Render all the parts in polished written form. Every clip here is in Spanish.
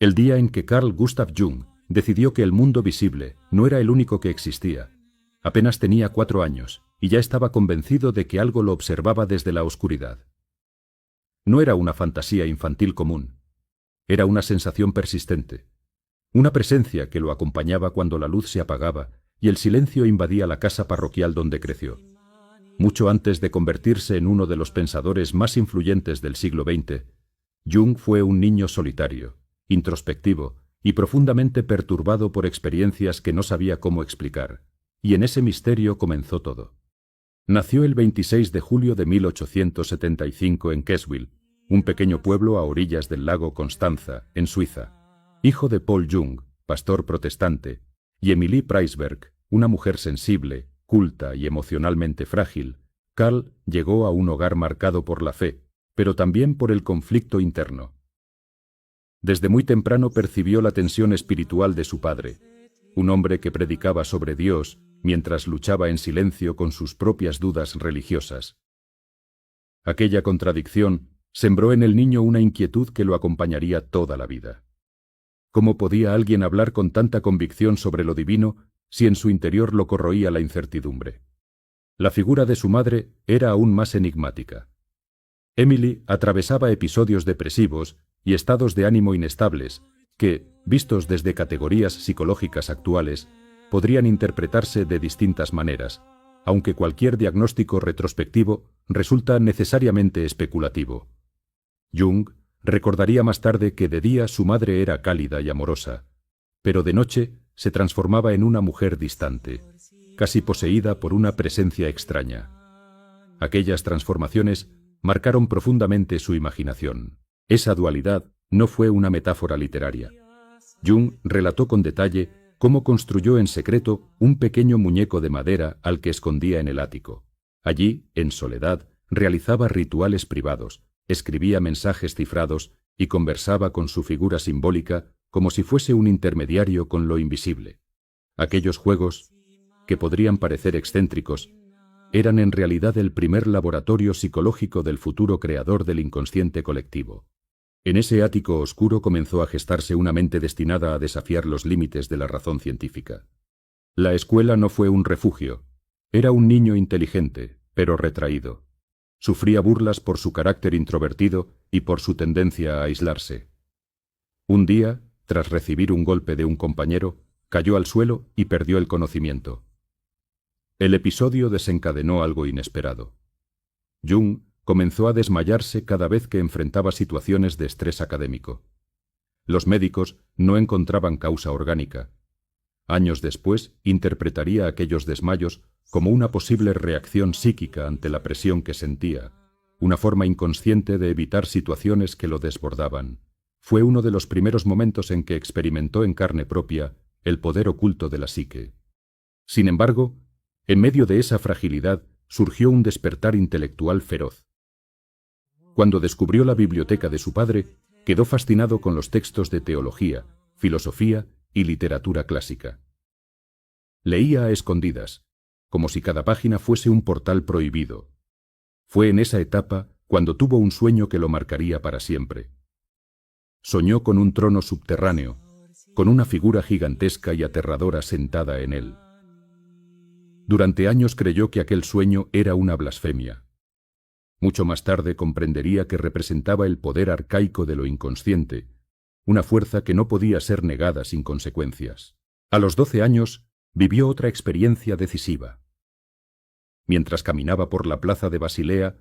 El día en que Carl Gustav Jung decidió que el mundo visible no era el único que existía. Apenas tenía 4 años y ya estaba convencido de que algo lo observaba desde la oscuridad. No era una fantasía infantil común. Era una sensación persistente. Una presencia que lo acompañaba cuando la luz se apagaba y el silencio invadía la casa parroquial donde creció. Mucho antes de convertirse en uno de los pensadores más influyentes del siglo XX, Jung fue un niño solitario, introspectivo y profundamente perturbado por experiencias que no sabía cómo explicar, y en ese misterio comenzó todo. Nació el 26 de julio de 1875 en Keswil, un pequeño pueblo a orillas del lago Constanza, en Suiza, hijo de Paul Jung, pastor protestante, y Emilie Preisberg, una mujer sensible, culta y emocionalmente frágil. Carl llegó a un hogar marcado por la fe, pero también por el conflicto interno. Desde muy temprano percibió la tensión espiritual de su padre, un hombre que predicaba sobre Dios mientras luchaba en silencio con sus propias dudas religiosas. Aquella contradicción sembró en el niño una inquietud que lo acompañaría toda la vida. ¿Cómo podía alguien hablar con tanta convicción sobre lo divino si en su interior lo corroía la incertidumbre? La figura de su madre era aún más enigmática. Emily atravesaba episodios depresivos y estados de ánimo inestables que, vistos desde categorías psicológicas actuales, podrían interpretarse de distintas maneras, aunque cualquier diagnóstico retrospectivo resulta necesariamente especulativo. Jung recordaría más tarde que de día su madre era cálida y amorosa, pero de noche se transformaba en una mujer distante, casi poseída por una presencia extraña. Aquellas transformaciones marcaron profundamente su imaginación. Esa dualidad no fue una metáfora literaria. Jung relató con detalle cómo construyó en secreto un pequeño muñeco de madera al que escondía en el ático. Allí, en soledad, realizaba rituales privados, escribía mensajes cifrados y conversaba con su figura simbólica como si fuese un intermediario con lo invisible. Aquellos juegos, que podrían parecer excéntricos, eran en realidad el primer laboratorio psicológico del futuro creador del inconsciente colectivo. En ese ático oscuro comenzó a gestarse una mente destinada a desafiar los límites de la razón científica. La escuela no fue un refugio. Era un niño inteligente, pero retraído. Sufría burlas por su carácter introvertido y por su tendencia a aislarse. Un día, tras recibir un golpe de un compañero, cayó al suelo y perdió el conocimiento. El episodio desencadenó algo inesperado. Jung comenzó a desmayarse cada vez que enfrentaba situaciones de estrés académico. Los médicos no encontraban causa orgánica. Años después, interpretaría aquellos desmayos como una posible reacción psíquica ante la presión que sentía, una forma inconsciente de evitar situaciones que lo desbordaban. Fue uno de los primeros momentos en que experimentó en carne propia el poder oculto de la psique. Sin embargo, en medio de esa fragilidad surgió un despertar intelectual feroz. Cuando descubrió la biblioteca de su padre, quedó fascinado con los textos de teología, filosofía y literatura clásica. Leía a escondidas, como si cada página fuese un portal prohibido. Fue en esa etapa cuando tuvo un sueño que lo marcaría para siempre. Soñó con un trono subterráneo, con una figura gigantesca y aterradora sentada en él. Durante años creyó que aquel sueño era una blasfemia. Mucho más tarde comprendería que representaba el poder arcaico de lo inconsciente, una fuerza que no podía ser negada sin consecuencias. A los 12 años vivió otra experiencia decisiva. Mientras caminaba por la plaza de Basilea,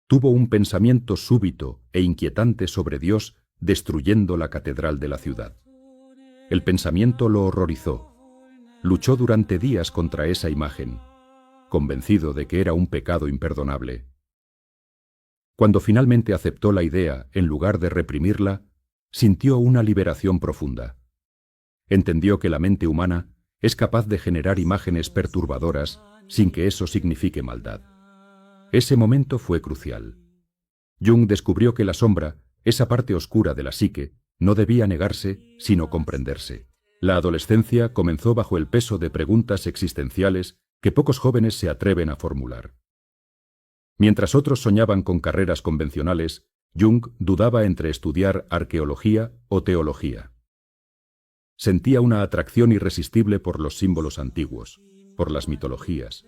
tuvo un pensamiento súbito e inquietante sobre Dios destruyendo la catedral de la ciudad. El pensamiento lo horrorizó. Luchó durante días contra esa imagen, convencido de que era un pecado imperdonable. Cuando finalmente aceptó la idea en lugar de reprimirla, sintió una liberación profunda. Entendió que la mente humana es capaz de generar imágenes perturbadoras sin que eso signifique maldad. Ese momento fue crucial. Jung descubrió que la sombra, esa parte oscura de la psique, no debía negarse, sino comprenderse. La adolescencia comenzó bajo el peso de preguntas existenciales que pocos jóvenes se atreven a formular. Mientras otros soñaban con carreras convencionales, Jung dudaba entre estudiar arqueología o teología. Sentía una atracción irresistible por los símbolos antiguos, por las mitologías,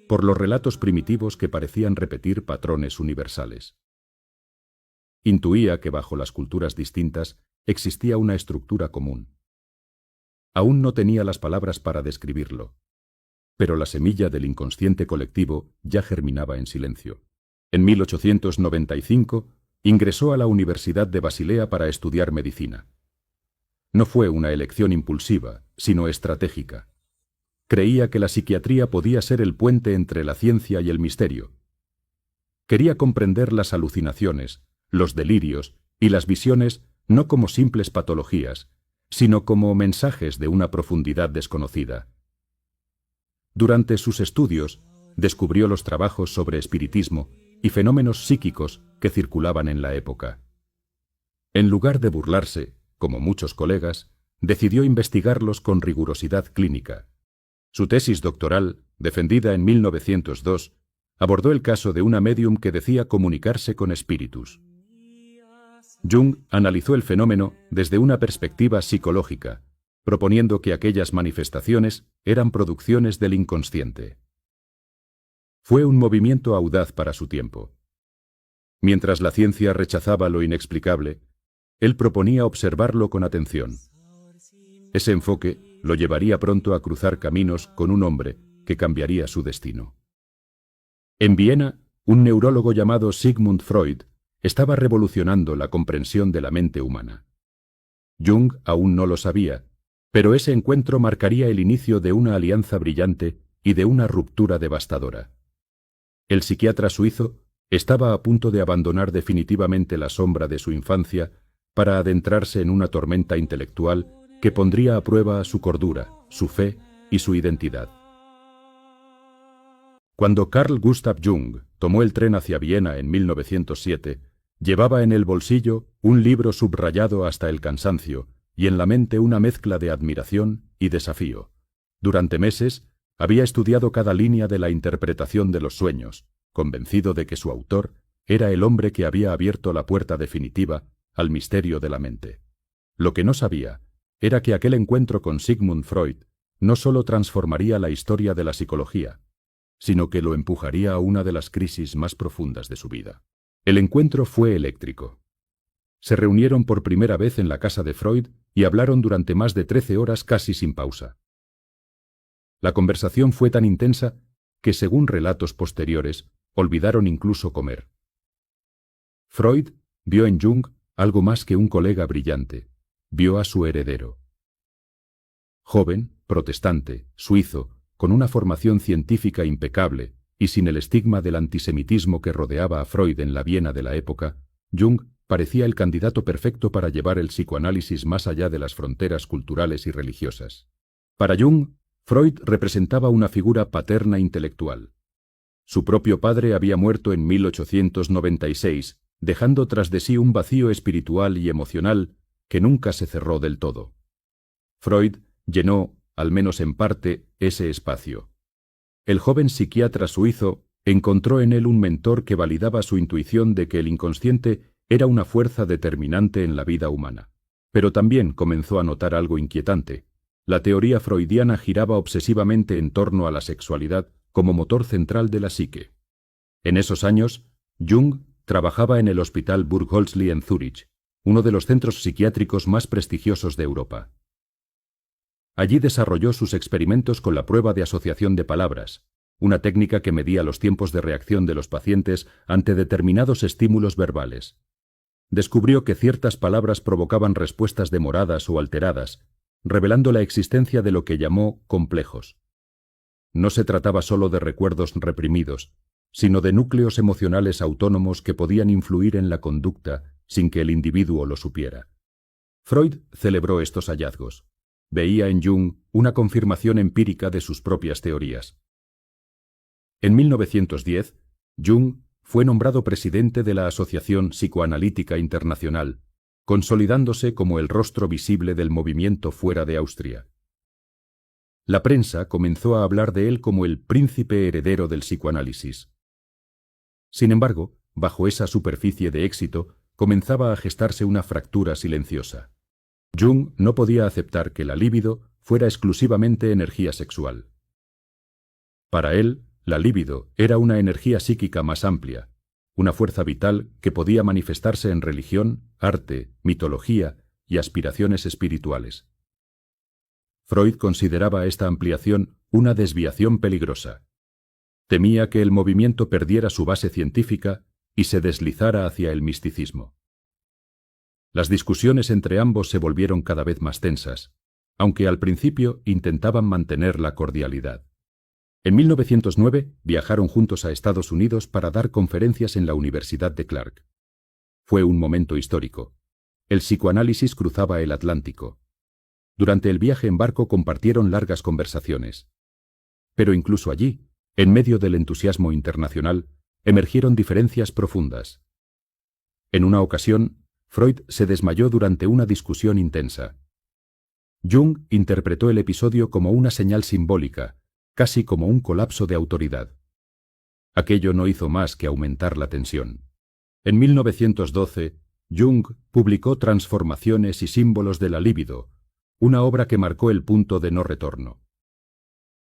por los relatos primitivos que parecían repetir patrones universales. Intuía que bajo las culturas distintas existía una estructura común. Aún no tenía las palabras para describirlo, pero la semilla del inconsciente colectivo ya germinaba en silencio. En 1895 ingresó a la Universidad de Basilea para estudiar medicina. No fue una elección impulsiva, sino estratégica. Creía que la psiquiatría podía ser el puente entre la ciencia y el misterio. Quería comprender las alucinaciones, los delirios y las visiones no como simples patologías, sino como mensajes de una profundidad desconocida. Durante sus estudios, descubrió los trabajos sobre espiritismo y fenómenos psíquicos que circulaban en la época. En lugar de burlarse, como muchos colegas, decidió investigarlos con rigurosidad clínica. Su tesis doctoral, defendida en 1902, abordó el caso de una médium que decía comunicarse con espíritus. Jung analizó el fenómeno desde una perspectiva psicológica, proponiendo que aquellas manifestaciones eran producciones del inconsciente. Fue un movimiento audaz para su tiempo. Mientras la ciencia rechazaba lo inexplicable, él proponía observarlo con atención. Ese enfoque lo llevaría pronto a cruzar caminos con un hombre que cambiaría su destino. En Viena, un neurólogo llamado Sigmund Freud estaba revolucionando la comprensión de la mente humana. Jung aún no lo sabía, pero ese encuentro marcaría el inicio de una alianza brillante y de una ruptura devastadora. El psiquiatra suizo estaba a punto de abandonar definitivamente la sombra de su infancia para adentrarse en una tormenta intelectual que pondría a prueba su cordura, su fe y su identidad. Cuando Carl Gustav Jung tomó el tren hacia Viena en 1907, llevaba en el bolsillo un libro subrayado hasta el cansancio y en la mente una mezcla de admiración y desafío. Durante meses había estudiado cada línea de la interpretación de los sueños, convencido de que su autor era el hombre que había abierto la puerta definitiva al misterio de la mente. Lo que no sabía era que aquel encuentro con Sigmund Freud no solo transformaría la historia de la psicología, sino que lo empujaría a una de las crisis más profundas de su vida. El encuentro fue eléctrico. Se reunieron por primera vez en la casa de Freud y hablaron durante más de 13 horas casi sin pausa. La conversación fue tan intensa que, según relatos posteriores, olvidaron incluso comer. Freud vio en Jung algo más que un colega brillante, vio a su heredero. Joven, protestante, suizo, con una formación científica impecable y sin el estigma del antisemitismo que rodeaba a Freud en la Viena de la época, Jung parecía el candidato perfecto para llevar el psicoanálisis más allá de las fronteras culturales y religiosas. Para Jung, Freud representaba una figura paterna intelectual. Su propio padre había muerto en 1896, dejando tras de sí un vacío espiritual y emocional que nunca se cerró del todo. Freud llenó, al menos en parte, ese espacio. El joven psiquiatra suizo encontró en él un mentor que validaba su intuición de que el inconsciente era una fuerza determinante en la vida humana. Pero también comenzó a notar algo inquietante. La teoría freudiana giraba obsesivamente en torno a la sexualidad como motor central de la psique. En esos años, Jung trabajaba en el Hospital Burghölzli en Zúrich, uno de los centros psiquiátricos más prestigiosos de Europa. Allí desarrolló sus experimentos con la prueba de asociación de palabras, una técnica que medía los tiempos de reacción de los pacientes ante determinados estímulos verbales. Descubrió que ciertas palabras provocaban respuestas demoradas o alteradas, revelando la existencia de lo que llamó complejos. No se trataba solo de recuerdos reprimidos, sino de núcleos emocionales autónomos que podían influir en la conducta sin que el individuo lo supiera. Freud celebró estos hallazgos. Veía en Jung una confirmación empírica de sus propias teorías. En 1910, Jung fue nombrado presidente de la Asociación Psicoanalítica Internacional, consolidándose como el rostro visible del movimiento fuera de Austria. La prensa comenzó a hablar de él como el príncipe heredero del psicoanálisis. Sin embargo, bajo esa superficie de éxito, comenzaba a gestarse una fractura silenciosa. Jung no podía aceptar que la libido fuera exclusivamente energía sexual. Para él, la libido era una energía psíquica más amplia, una fuerza vital que podía manifestarse en religión, arte, mitología y aspiraciones espirituales. Freud consideraba esta ampliación una desviación peligrosa. Temía que el movimiento perdiera su base científica y se deslizara hacia el misticismo. Las discusiones entre ambos se volvieron cada vez más tensas, aunque al principio intentaban mantener la cordialidad. En 1909 viajaron juntos a Estados Unidos para dar conferencias en la Universidad de Clark. Fue un momento histórico. El psicoanálisis cruzaba el Atlántico. Durante el viaje en barco compartieron largas conversaciones. Pero incluso allí, en medio del entusiasmo internacional, emergieron diferencias profundas. En una ocasión, Freud se desmayó durante una discusión intensa. Jung interpretó el episodio como una señal simbólica, casi como un colapso de autoridad. Aquello no hizo más que aumentar la tensión. En 1912, Jung publicó Transformaciones y símbolos de la libido, una obra que marcó el punto de no retorno.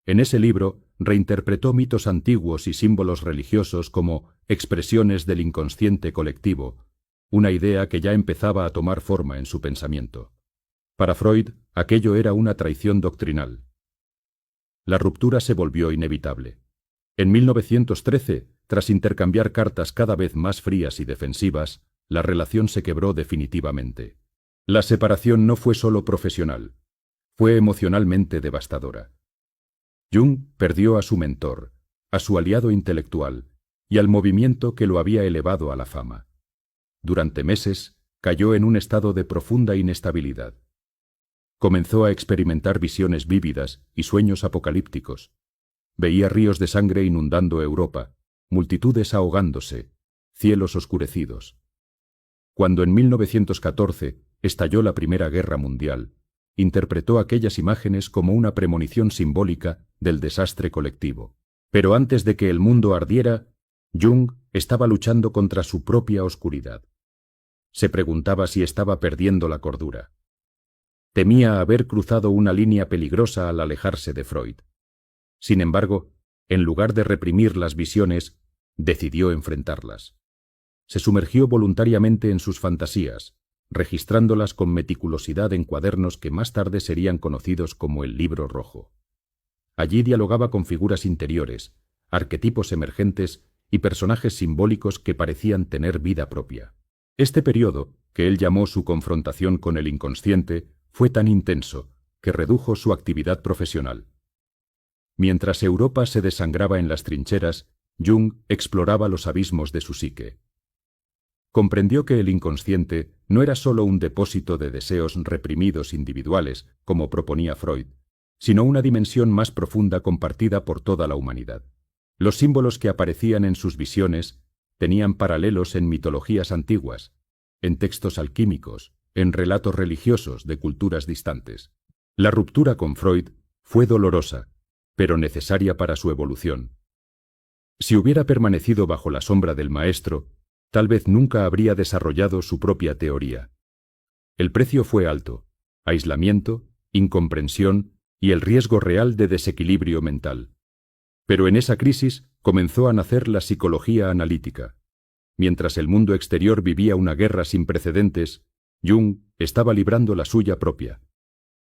En ese libro reinterpretó mitos antiguos y símbolos religiosos como expresiones del inconsciente colectivo, una idea que ya empezaba a tomar forma en su pensamiento. Para Freud, aquello era una traición doctrinal. La ruptura se volvió inevitable. En 1913, tras intercambiar cartas cada vez más frías y defensivas, la relación se quebró definitivamente. La separación no fue solo profesional, fue emocionalmente devastadora. Jung perdió a su mentor, a su aliado intelectual y al movimiento que lo había elevado a la fama. Durante meses, cayó en un estado de profunda inestabilidad. Comenzó a experimentar visiones vívidas y sueños apocalípticos. Veía ríos de sangre inundando Europa, multitudes ahogándose, cielos oscurecidos. Cuando en 1914 estalló la Primera Guerra Mundial, interpretó aquellas imágenes como una premonición simbólica del desastre colectivo. Pero antes de que el mundo ardiera, Jung estaba luchando contra su propia oscuridad. Se preguntaba si estaba perdiendo la cordura. Temía haber cruzado una línea peligrosa al alejarse de Freud. Sin embargo, en lugar de reprimir las visiones, decidió enfrentarlas. Se sumergió voluntariamente en sus fantasías, registrándolas con meticulosidad en cuadernos que más tarde serían conocidos como el Libro Rojo. Allí dialogaba con figuras interiores, arquetipos emergentes y personajes simbólicos que parecían tener vida propia. Este periodo, que él llamó su confrontación con el inconsciente, fue tan intenso que redujo su actividad profesional. Mientras Europa se desangraba en las trincheras, Jung exploraba los abismos de su psique. Comprendió que el inconsciente no era solo un depósito de deseos reprimidos individuales, como proponía Freud, sino una dimensión más profunda compartida por toda la humanidad. Los símbolos que aparecían en sus visiones tenían paralelos en mitologías antiguas, en textos alquímicos, en relatos religiosos de culturas distantes. La ruptura con Freud fue dolorosa, pero necesaria para su evolución. Si hubiera permanecido bajo la sombra del maestro, tal vez nunca habría desarrollado su propia teoría. El precio fue alto: aislamiento, incomprensión y el riesgo real de desequilibrio mental. Pero en esa crisis comenzó a nacer la psicología analítica. Mientras el mundo exterior vivía una guerra sin precedentes, Jung estaba librando la suya propia.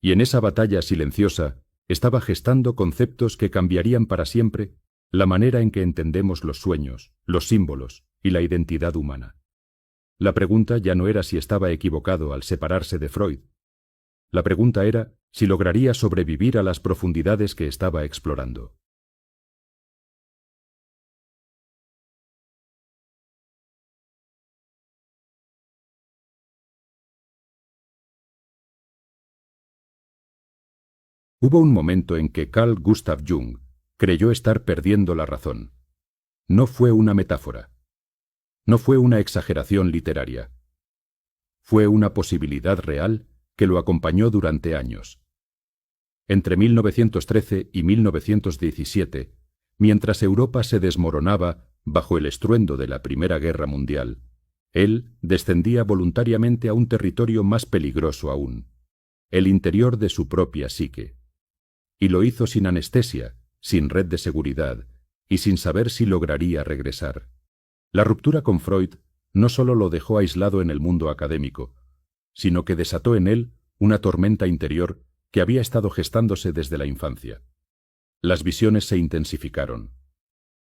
Y en esa batalla silenciosa estaba gestando conceptos que cambiarían para siempre la manera en que entendemos los sueños, los símbolos y la identidad humana. La pregunta ya no era si estaba equivocado al separarse de Freud. La pregunta era si lograría sobrevivir a las profundidades que estaba explorando. Hubo un momento en que Carl Gustav Jung creyó estar perdiendo la razón. No fue una metáfora. No fue una exageración literaria. Fue una posibilidad real que lo acompañó durante años. Entre 1913 y 1917, mientras Europa se desmoronaba bajo el estruendo de la Primera Guerra Mundial, él descendía voluntariamente a un territorio más peligroso aún, el interior de su propia psique. Y lo hizo sin anestesia, sin red de seguridad, y sin saber si lograría regresar. La ruptura con Freud no solo lo dejó aislado en el mundo académico, sino que desató en él una tormenta interior que había estado gestándose desde la infancia. Las visiones se intensificaron.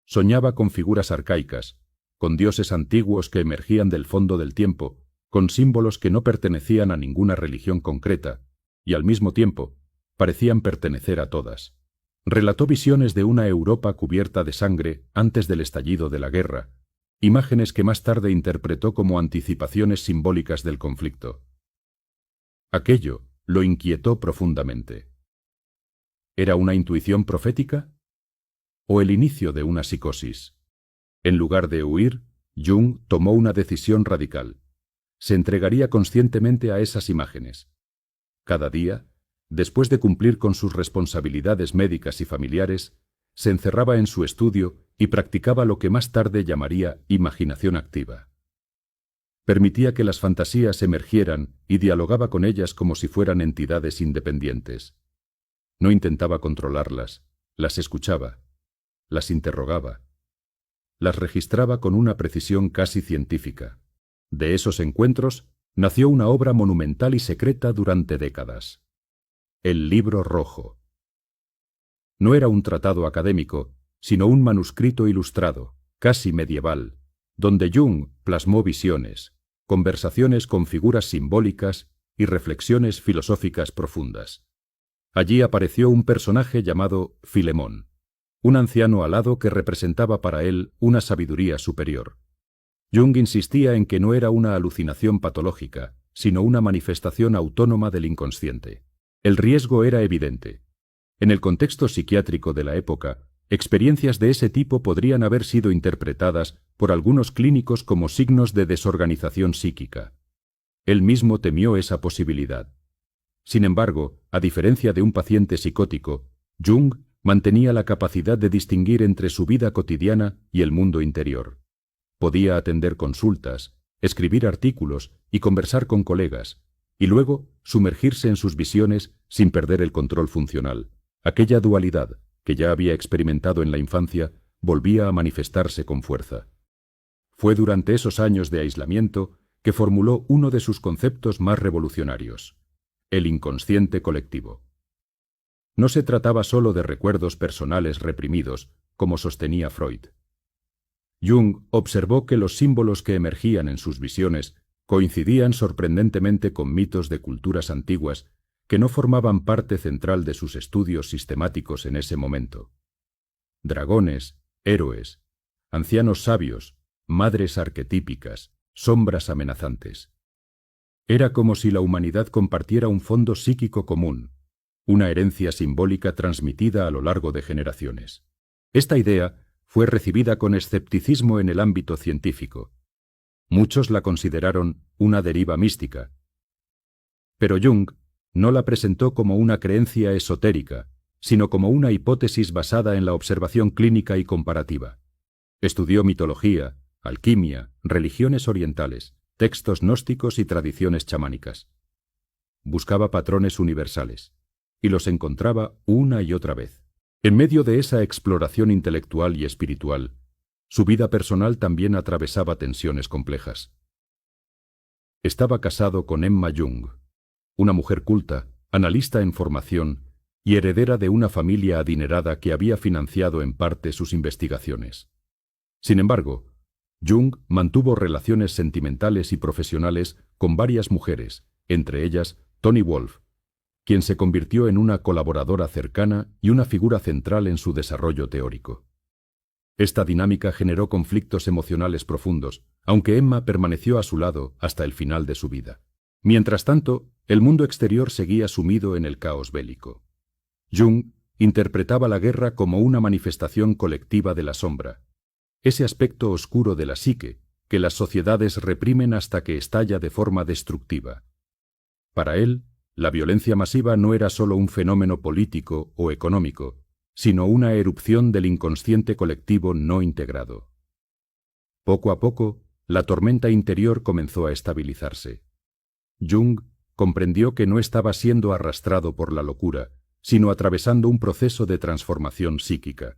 Soñaba con figuras arcaicas, con dioses antiguos que emergían del fondo del tiempo, con símbolos que no pertenecían a ninguna religión concreta, y al mismo tiempo parecían pertenecer a todas. Relató visiones de una Europa cubierta de sangre antes del estallido de la guerra, imágenes que más tarde interpretó como anticipaciones simbólicas del conflicto. Aquello lo inquietó profundamente. ¿Era una intuición profética? ¿O el inicio de una psicosis? En lugar de huir, Jung tomó una decisión radical. Se entregaría conscientemente a esas imágenes. Cada día, después de cumplir con sus responsabilidades médicas y familiares, se encerraba en su estudio y practicaba lo que más tarde llamaría imaginación activa. Permitía que las fantasías emergieran y dialogaba con ellas como si fueran entidades independientes. No intentaba controlarlas, las escuchaba, las interrogaba, las registraba con una precisión casi científica. De esos encuentros nació una obra monumental y secreta durante décadas. El Libro Rojo. No era un tratado académico, sino un manuscrito ilustrado, casi medieval, donde Jung plasmó visiones, conversaciones con figuras simbólicas y reflexiones filosóficas profundas. Allí apareció un personaje llamado Filemón, un anciano alado que representaba para él una sabiduría superior. Jung insistía en que no era una alucinación patológica, sino una manifestación autónoma del inconsciente. El riesgo era evidente. En el contexto psiquiátrico de la época, experiencias de ese tipo podrían haber sido interpretadas por algunos clínicos como signos de desorganización psíquica. Él mismo temió esa posibilidad. Sin embargo, a diferencia de un paciente psicótico, Jung mantenía la capacidad de distinguir entre su vida cotidiana y el mundo interior. Podía atender consultas, escribir artículos y conversar con colegas, y luego sumergirse en sus visiones sin perder el control funcional. Aquella dualidad, que ya había experimentado en la infancia, volvía a manifestarse con fuerza. Fue durante esos años de aislamiento que formuló uno de sus conceptos más revolucionarios: el inconsciente colectivo. No se trataba solo de recuerdos personales reprimidos, como sostenía Freud. Jung observó que los símbolos que emergían en sus visiones coincidían sorprendentemente con mitos de culturas antiguas que no formaban parte central de sus estudios sistemáticos en ese momento. Dragones, héroes, ancianos sabios, madres arquetípicas, sombras amenazantes. Era como si la humanidad compartiera un fondo psíquico común, una herencia simbólica transmitida a lo largo de generaciones. Esta idea fue recibida con escepticismo en el ámbito científico. Muchos la consideraron una deriva mística. Pero Jung no la presentó como una creencia esotérica, sino como una hipótesis basada en la observación clínica y comparativa. Estudió mitología, alquimia, religiones orientales, textos gnósticos y tradiciones chamánicas. Buscaba patrones universales, y los encontraba una y otra vez. En medio de esa exploración intelectual y espiritual, su vida personal también atravesaba tensiones complejas. Estaba casado con Emma Jung, una mujer culta, analista en formación y heredera de una familia adinerada que había financiado en parte sus investigaciones. Sin embargo, Jung mantuvo relaciones sentimentales y profesionales con varias mujeres, entre ellas Toni Wolff, quien se convirtió en una colaboradora cercana y una figura central en su desarrollo teórico. Esta dinámica generó conflictos emocionales profundos, aunque Emma permaneció a su lado hasta el final de su vida. Mientras tanto, el mundo exterior seguía sumido en el caos bélico. Jung interpretaba la guerra como una manifestación colectiva de la sombra, ese aspecto oscuro de la psique que las sociedades reprimen hasta que estalla de forma destructiva. Para él, la violencia masiva no era solo un fenómeno político o económico, sino una erupción del inconsciente colectivo no integrado. Poco a poco, la tormenta interior comenzó a estabilizarse. Jung comprendió que no estaba siendo arrastrado por la locura, sino atravesando un proceso de transformación psíquica.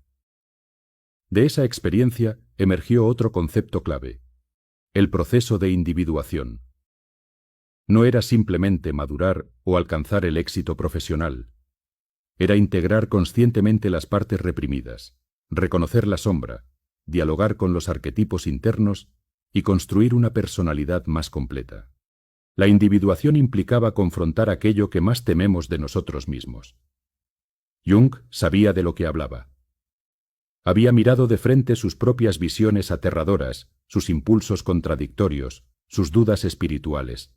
De esa experiencia emergió otro concepto clave: el proceso de individuación. No era simplemente madurar o alcanzar el éxito profesional. Era integrar conscientemente las partes reprimidas, reconocer la sombra, dialogar con los arquetipos internos y construir una personalidad más completa. La individuación implicaba confrontar aquello que más tememos de nosotros mismos. Jung sabía de lo que hablaba. Había mirado de frente sus propias visiones aterradoras, sus impulsos contradictorios, sus dudas espirituales.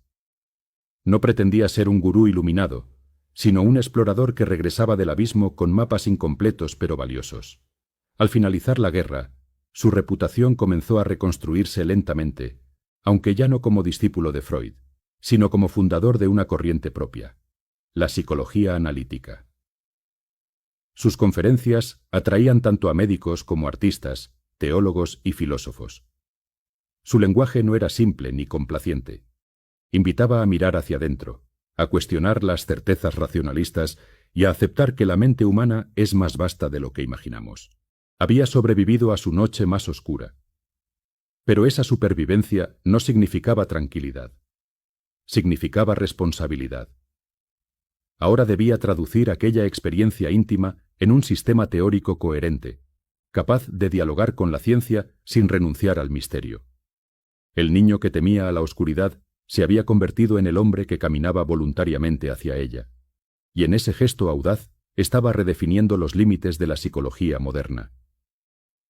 No pretendía ser un gurú iluminado, sino un explorador que regresaba del abismo con mapas incompletos pero valiosos. Al finalizar la guerra, su reputación comenzó a reconstruirse lentamente, aunque ya no como discípulo de Freud, sino como fundador de una corriente propia, la psicología analítica. Sus conferencias atraían tanto a médicos como artistas, teólogos y filósofos. Su lenguaje no era simple ni complaciente. Invitaba a mirar hacia adentro, a cuestionar las certezas racionalistas y a aceptar que la mente humana es más vasta de lo que imaginamos. Había sobrevivido a su noche más oscura. Pero esa supervivencia no significaba tranquilidad. Significaba responsabilidad. Ahora debía traducir aquella experiencia íntima en un sistema teórico coherente, capaz de dialogar con la ciencia sin renunciar al misterio. El niño que temía a la oscuridad se había convertido en el hombre que caminaba voluntariamente hacia ella, y en ese gesto audaz estaba redefiniendo los límites de la psicología moderna.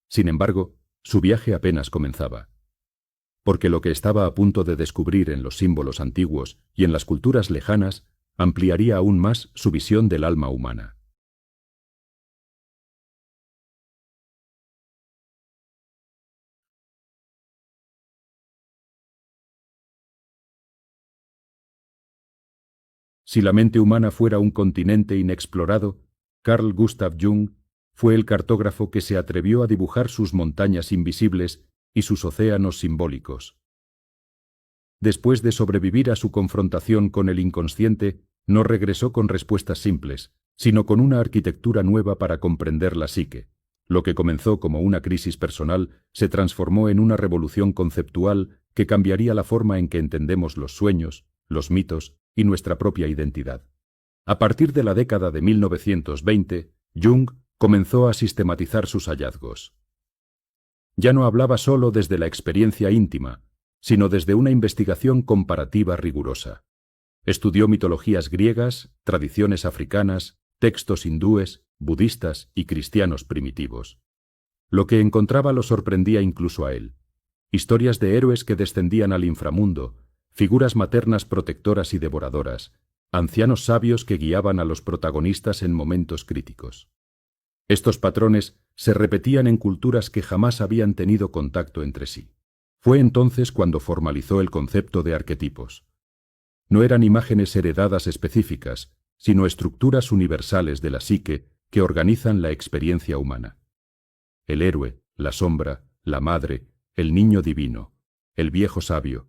Sin embargo, su viaje apenas comenzaba, porque lo que estaba a punto de descubrir en los símbolos antiguos y en las culturas lejanas ampliaría aún más su visión del alma humana. Si la mente humana fuera un continente inexplorado, Carl Gustav Jung fue el cartógrafo que se atrevió a dibujar sus montañas invisibles y sus océanos simbólicos. Después de sobrevivir a su confrontación con el inconsciente, no regresó con respuestas simples, sino con una arquitectura nueva para comprender la psique. Lo que comenzó como una crisis personal se transformó en una revolución conceptual que cambiaría la forma en que entendemos los sueños, los mitos y nuestra propia identidad. A partir de la década de 1920, Jung comenzó a sistematizar sus hallazgos. Ya no hablaba solo desde la experiencia íntima, sino desde una investigación comparativa rigurosa. Estudió mitologías griegas, tradiciones africanas, textos hindúes, budistas y cristianos primitivos. Lo que encontraba lo sorprendía incluso a él. Historias de héroes que descendían al inframundo, figuras maternas protectoras y devoradoras, ancianos sabios que guiaban a los protagonistas en momentos críticos. Estos patrones se repetían en culturas que jamás habían tenido contacto entre sí. Fue entonces cuando formalizó el concepto de arquetipos. No eran imágenes heredadas específicas, sino estructuras universales de la psique que organizan la experiencia humana. El héroe, la sombra, la madre, el niño divino, el viejo sabio.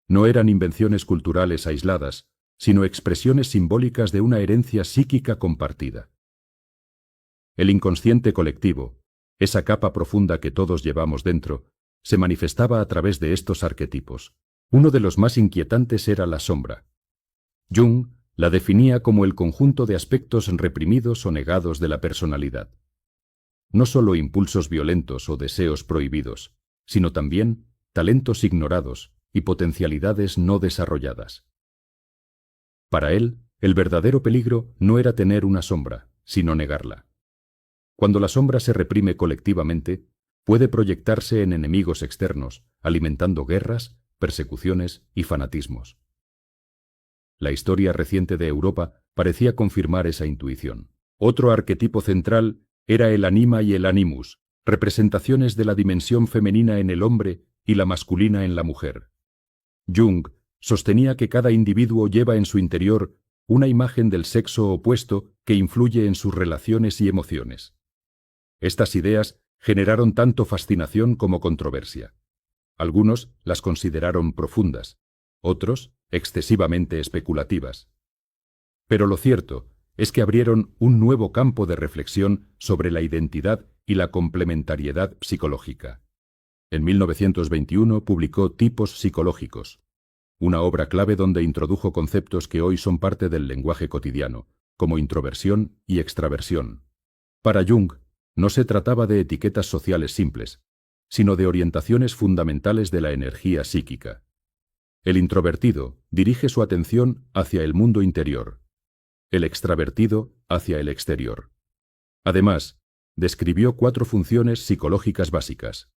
No eran invenciones culturales aisladas, sino expresiones simbólicas de una herencia psíquica compartida. El inconsciente colectivo, esa capa profunda que todos llevamos dentro, se manifestaba a través de estos arquetipos. Uno de los más inquietantes era la sombra. Jung la definía como el conjunto de aspectos reprimidos o negados de la personalidad. No solo impulsos violentos o deseos prohibidos, sino también talentos ignorados y potencialidades no desarrolladas. Para él, el verdadero peligro no era tener una sombra, sino negarla. Cuando la sombra se reprime colectivamente, puede proyectarse en enemigos externos, alimentando guerras, persecuciones y fanatismos. La historia reciente de Europa parecía confirmar esa intuición. Otro arquetipo central era el anima y el animus, representaciones de la dimensión femenina en el hombre y la masculina en la mujer. Jung sostenía que cada individuo lleva en su interior una imagen del sexo opuesto que influye en sus relaciones y emociones. Estas ideas generaron tanto fascinación como controversia. Algunos las consideraron profundas, otros excesivamente especulativas. Pero lo cierto es que abrieron un nuevo campo de reflexión sobre la identidad y la complementariedad psicológica. En 1921 publicó Tipos psicológicos, una obra clave donde introdujo conceptos que hoy son parte del lenguaje cotidiano, como introversión y extraversión. Para Jung, no se trataba de etiquetas sociales simples, sino de orientaciones fundamentales de la energía psíquica. El introvertido dirige su atención hacia el mundo interior, el extravertido hacia el exterior. Además, describió 4 funciones psicológicas básicas: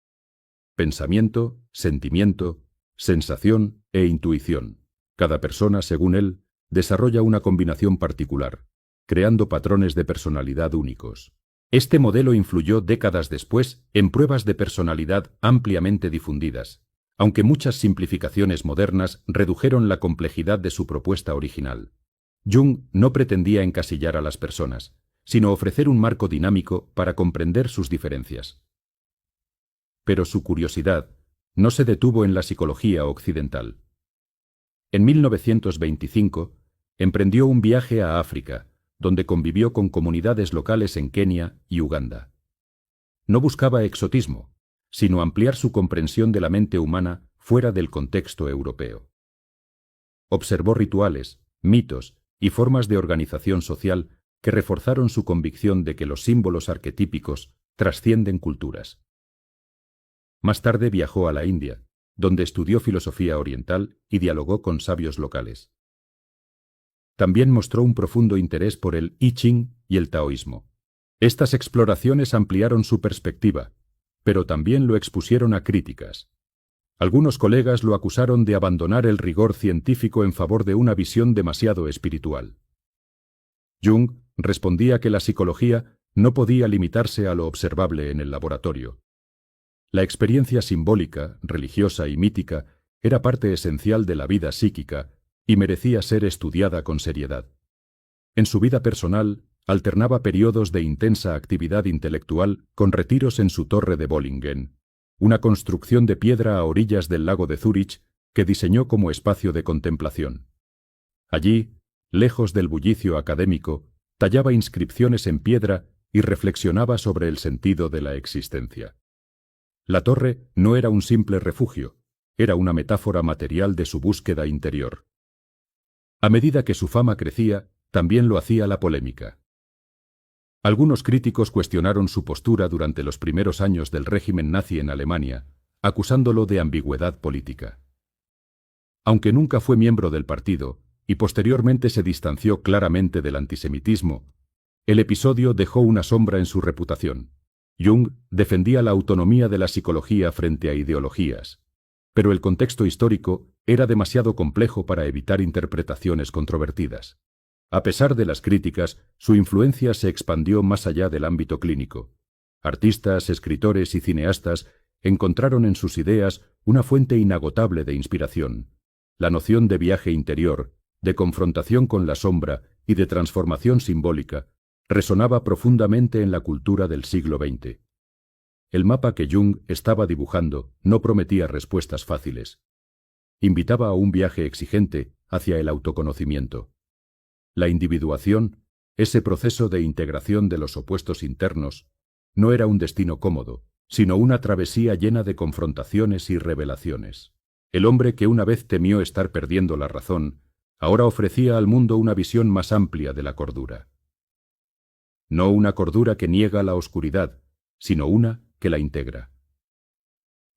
pensamiento, sentimiento, sensación e intuición. Cada persona, según él, desarrolla una combinación particular, creando patrones de personalidad únicos. Este modelo influyó décadas después en pruebas de personalidad ampliamente difundidas, aunque muchas simplificaciones modernas redujeron la complejidad de su propuesta original. Jung no pretendía encasillar a las personas, sino ofrecer un marco dinámico para comprender sus diferencias. Pero su curiosidad no se detuvo en la psicología occidental. En 1925, emprendió un viaje a África, donde convivió con comunidades locales en Kenia y Uganda. No buscaba exotismo, sino ampliar su comprensión de la mente humana fuera del contexto europeo. Observó rituales, mitos y formas de organización social que reforzaron su convicción de que los símbolos arquetípicos trascienden culturas. Más tarde viajó a la India, donde estudió filosofía oriental y dialogó con sabios locales. También mostró un profundo interés por el I Ching y el taoísmo. Estas exploraciones ampliaron su perspectiva, pero también lo expusieron a críticas. Algunos colegas lo acusaron de abandonar el rigor científico en favor de una visión demasiado espiritual. Jung respondía que la psicología no podía limitarse a lo observable en el laboratorio. La experiencia simbólica, religiosa y mítica era parte esencial de la vida psíquica y merecía ser estudiada con seriedad. En su vida personal, alternaba periodos de intensa actividad intelectual con retiros en su torre de Bollingen, una construcción de piedra a orillas del lago de Zúrich que diseñó como espacio de contemplación. Allí, lejos del bullicio académico, tallaba inscripciones en piedra y reflexionaba sobre el sentido de la existencia. La torre no era un simple refugio, era una metáfora material de su búsqueda interior. A medida que su fama crecía, también lo hacía la polémica. Algunos críticos cuestionaron su postura durante los primeros años del régimen nazi en Alemania, acusándolo de ambigüedad política. Aunque nunca fue miembro del partido y posteriormente se distanció claramente del antisemitismo, el episodio dejó una sombra en su reputación. Jung defendía la autonomía de la psicología frente a ideologías, pero el contexto histórico era demasiado complejo para evitar interpretaciones controvertidas. A pesar de las críticas, su influencia se expandió más allá del ámbito clínico. Artistas, escritores y cineastas encontraron en sus ideas una fuente inagotable de inspiración. La noción de viaje interior, de confrontación con la sombra y de transformación simbólica resonaba profundamente en la cultura del siglo XX. El mapa que Jung estaba dibujando no prometía respuestas fáciles. Invitaba a un viaje exigente hacia el autoconocimiento. La individuación, ese proceso de integración de los opuestos internos, no era un destino cómodo, sino una travesía llena de confrontaciones y revelaciones. El hombre que una vez temió estar perdiendo la razón, ahora ofrecía al mundo una visión más amplia de la cordura. No una cordura que niega la oscuridad, sino una que la integra.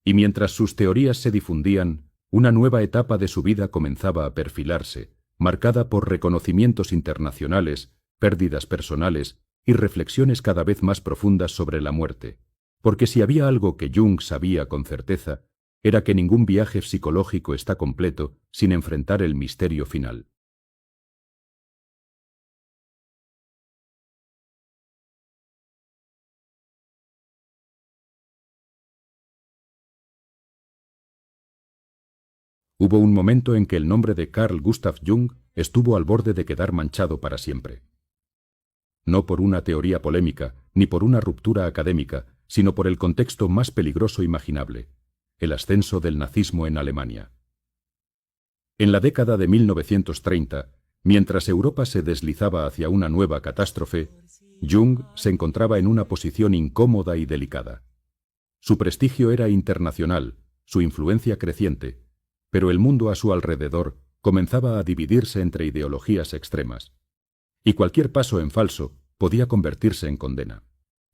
Y mientras sus teorías se difundían, una nueva etapa de su vida comenzaba a perfilarse, marcada por reconocimientos internacionales, pérdidas personales y reflexiones cada vez más profundas sobre la muerte, porque si había algo que Jung sabía con certeza, era que ningún viaje psicológico está completo sin enfrentar el misterio final. Hubo un momento en que el nombre de Carl Gustav Jung estuvo al borde de quedar manchado para siempre. No por una teoría polémica, ni por una ruptura académica, sino por el contexto más peligroso imaginable, el ascenso del nazismo en Alemania. En la década de 1930, mientras Europa se deslizaba hacia una nueva catástrofe, Jung se encontraba en una posición incómoda y delicada. Su prestigio era internacional, su influencia creciente, pero el mundo a su alrededor comenzaba a dividirse entre ideologías extremas, y cualquier paso en falso podía convertirse en condena.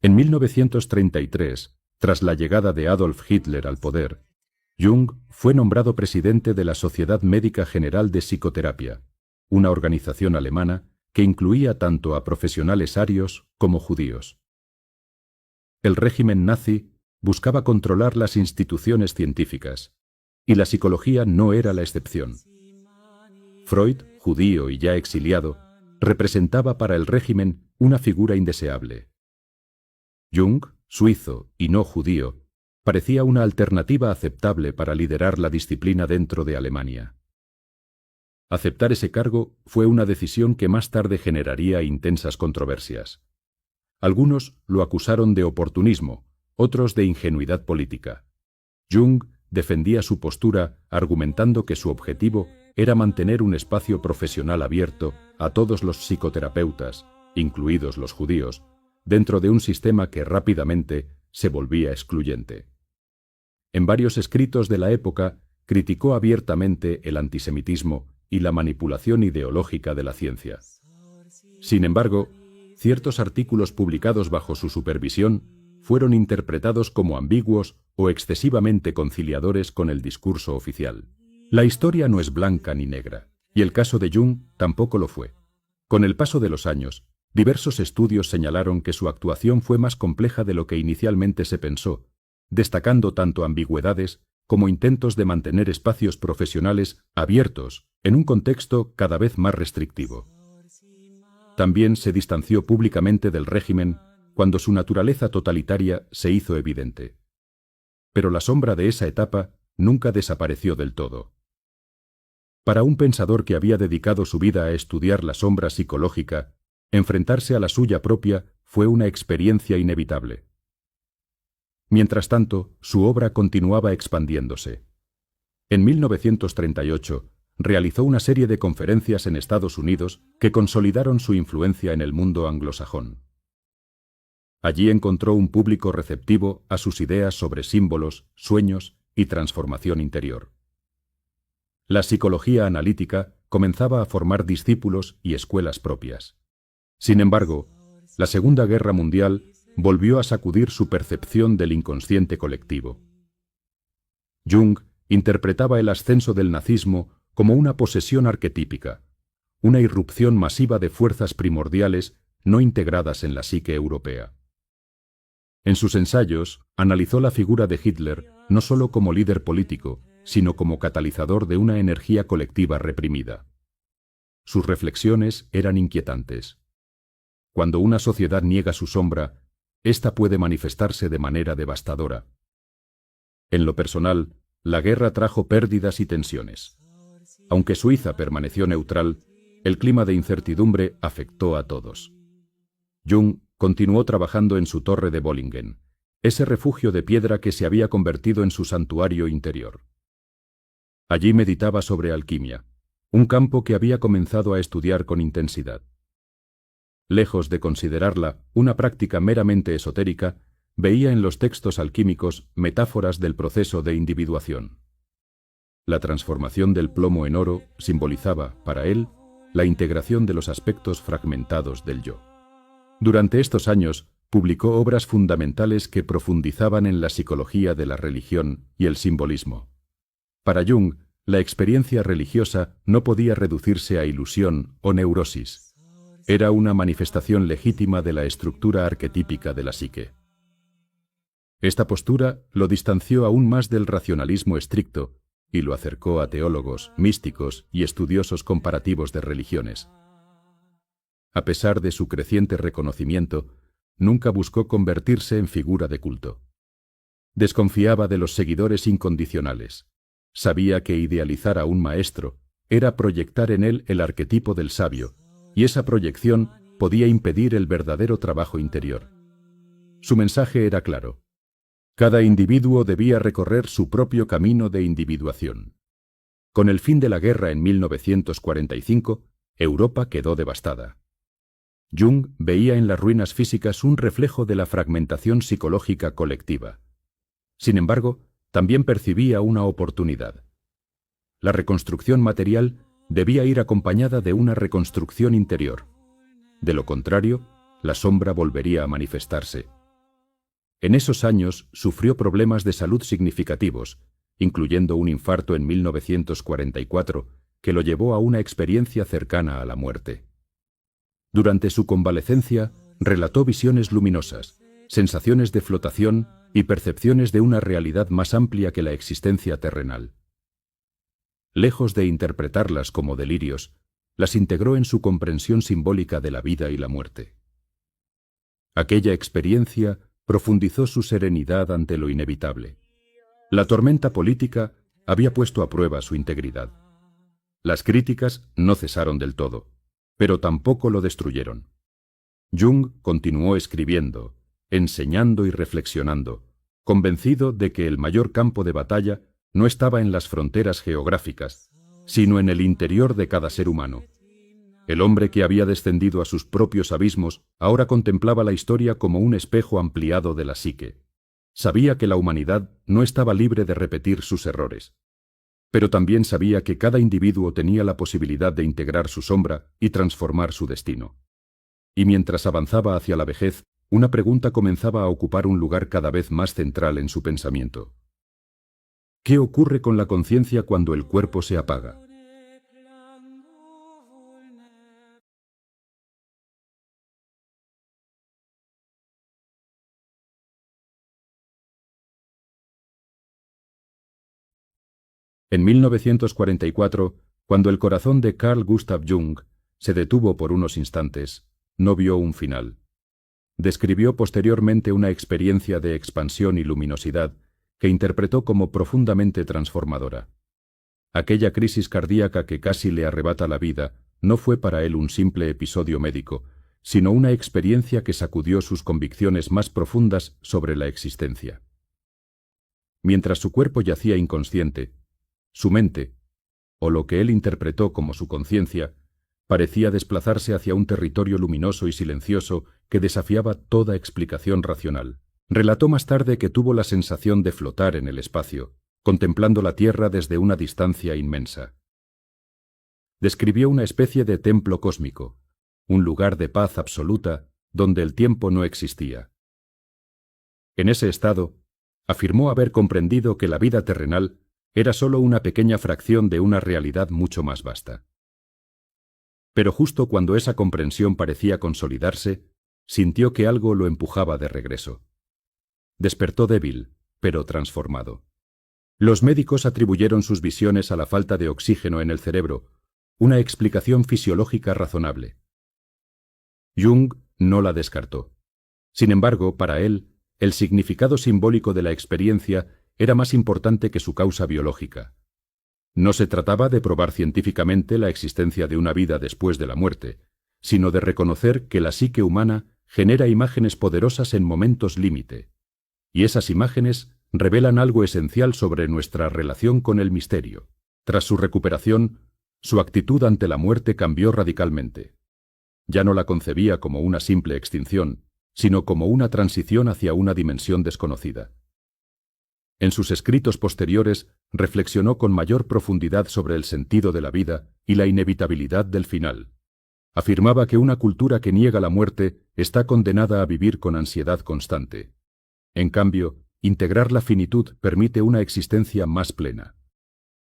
En 1933, tras la llegada de Adolf Hitler al poder, Jung fue nombrado presidente de la Sociedad Médica General de Psicoterapia, una organización alemana que incluía tanto a profesionales arios como judíos. El régimen nazi buscaba controlar las instituciones científicas, y la psicología no era la excepción. Freud, judío y ya exiliado, representaba para el régimen una figura indeseable. Jung, suizo y no judío, parecía una alternativa aceptable para liderar la disciplina dentro de Alemania. Aceptar ese cargo fue una decisión que más tarde generaría intensas controversias. Algunos lo acusaron de oportunismo, otros de ingenuidad política. Jung defendía su postura argumentando que su objetivo era mantener un espacio profesional abierto a todos los psicoterapeutas, incluidos los judíos, dentro de un sistema que rápidamente se volvía excluyente. En varios escritos de la época criticó abiertamente el antisemitismo y la manipulación ideológica de la ciencia. Sin embargo, ciertos artículos publicados bajo su supervisión fueron interpretados como ambiguos o excesivamente conciliadores con el discurso oficial. La historia no es blanca ni negra, y el caso de Jung tampoco lo fue. Con el paso de los años, diversos estudios señalaron que su actuación fue más compleja de lo que inicialmente se pensó, destacando tanto ambigüedades como intentos de mantener espacios profesionales abiertos en un contexto cada vez más restrictivo. También se distanció públicamente del régimen cuando su naturaleza totalitaria se hizo evidente. Pero la sombra de esa etapa nunca desapareció del todo. Para un pensador que había dedicado su vida a estudiar la sombra psicológica, enfrentarse a la suya propia fue una experiencia inevitable. Mientras tanto, su obra continuaba expandiéndose. En 1938, realizó una serie de conferencias en Estados Unidos que consolidaron su influencia en el mundo anglosajón. Allí encontró un público receptivo a sus ideas sobre símbolos, sueños y transformación interior. La psicología analítica comenzaba a formar discípulos y escuelas propias. Sin embargo, la Segunda Guerra Mundial volvió a sacudir su percepción del inconsciente colectivo. Jung interpretaba el ascenso del nazismo como una posesión arquetípica, una irrupción masiva de fuerzas primordiales no integradas en la psique europea. En sus ensayos, analizó la figura de Hitler no solo como líder político, sino como catalizador de una energía colectiva reprimida. Sus reflexiones eran inquietantes. Cuando una sociedad niega su sombra, ésta puede manifestarse de manera devastadora. En lo personal, la guerra trajo pérdidas y tensiones. Aunque Suiza permaneció neutral, el clima de incertidumbre afectó a todos. Jung continuó trabajando en su torre de Bollingen, ese refugio de piedra que se había convertido en su santuario interior. Allí meditaba sobre alquimia, un campo que había comenzado a estudiar con intensidad. Lejos de considerarla una práctica meramente esotérica, veía en los textos alquímicos metáforas del proceso de individuación. La transformación del plomo en oro simbolizaba, para él, la integración de los aspectos fragmentados del yo. Durante estos años, publicó obras fundamentales que profundizaban en la psicología de la religión y el simbolismo. Para Jung, la experiencia religiosa no podía reducirse a ilusión o neurosis. Era una manifestación legítima de la estructura arquetípica de la psique. Esta postura lo distanció aún más del racionalismo estricto y lo acercó a teólogos, místicos y estudiosos comparativos de religiones. A pesar de su creciente reconocimiento, nunca buscó convertirse en figura de culto. Desconfiaba de los seguidores incondicionales. Sabía que idealizar a un maestro era proyectar en él el arquetipo del sabio, y esa proyección podía impedir el verdadero trabajo interior. Su mensaje era claro. Cada individuo debía recorrer su propio camino de individuación. Con el fin de la guerra en 1945, Europa quedó devastada. Jung veía en las ruinas físicas un reflejo de la fragmentación psicológica colectiva. Sin embargo, también percibía una oportunidad. La reconstrucción material debía ir acompañada de una reconstrucción interior. De lo contrario, la sombra volvería a manifestarse. En esos años sufrió problemas de salud significativos, incluyendo un infarto en 1944, que lo llevó a una experiencia cercana a la muerte. Durante su convalecencia, relató visiones luminosas, sensaciones de flotación y percepciones de una realidad más amplia que la existencia terrenal. Lejos de interpretarlas como delirios, las integró en su comprensión simbólica de la vida y la muerte. Aquella experiencia profundizó su serenidad ante lo inevitable. La tormenta política había puesto a prueba su integridad. Las críticas no cesaron del todo, pero tampoco lo destruyeron. Jung continuó escribiendo, enseñando y reflexionando, convencido de que el mayor campo de batalla no estaba en las fronteras geográficas, sino en el interior de cada ser humano. El hombre que había descendido a sus propios abismos ahora contemplaba la historia como un espejo ampliado de la psique. Sabía que la humanidad no estaba libre de repetir sus errores. Pero también sabía que cada individuo tenía la posibilidad de integrar su sombra y transformar su destino. Y mientras avanzaba hacia la vejez, una pregunta comenzaba a ocupar un lugar cada vez más central en su pensamiento. ¿Qué ocurre con la conciencia cuando el cuerpo se apaga? En 1944, cuando el corazón de Carl Gustav Jung se detuvo por unos instantes, no vio un final. Describió posteriormente una experiencia de expansión y luminosidad que interpretó como profundamente transformadora. Aquella crisis cardíaca que casi le arrebata la vida no fue para él un simple episodio médico, sino una experiencia que sacudió sus convicciones más profundas sobre la existencia. Mientras su cuerpo yacía inconsciente, su mente, o lo que él interpretó como su conciencia, parecía desplazarse hacia un territorio luminoso y silencioso que desafiaba toda explicación racional. Relató más tarde que tuvo la sensación de flotar en el espacio, contemplando la Tierra desde una distancia inmensa. Describió una especie de templo cósmico, un lugar de paz absoluta donde el tiempo no existía. En ese estado, afirmó haber comprendido que la vida terrenal era sólo una pequeña fracción de una realidad mucho más vasta. Pero justo cuando esa comprensión parecía consolidarse, sintió que algo lo empujaba de regreso. Despertó débil, pero transformado. Los médicos atribuyeron sus visiones a la falta de oxígeno en el cerebro, una explicación fisiológica razonable. Jung no la descartó. Sin embargo, para él, el significado simbólico de la experiencia era más importante que su causa biológica. No se trataba de probar científicamente la existencia de una vida después de la muerte, sino de reconocer que la psique humana genera imágenes poderosas en momentos límite, y esas imágenes revelan algo esencial sobre nuestra relación con el misterio. Tras su recuperación, su actitud ante la muerte cambió radicalmente. Ya no la concebía como una simple extinción, sino como una transición hacia una dimensión desconocida. En sus escritos posteriores reflexionó con mayor profundidad sobre el sentido de la vida y la inevitabilidad del final. Afirmaba que una cultura que niega la muerte está condenada a vivir con ansiedad constante. En cambio, integrar la finitud permite una existencia más plena.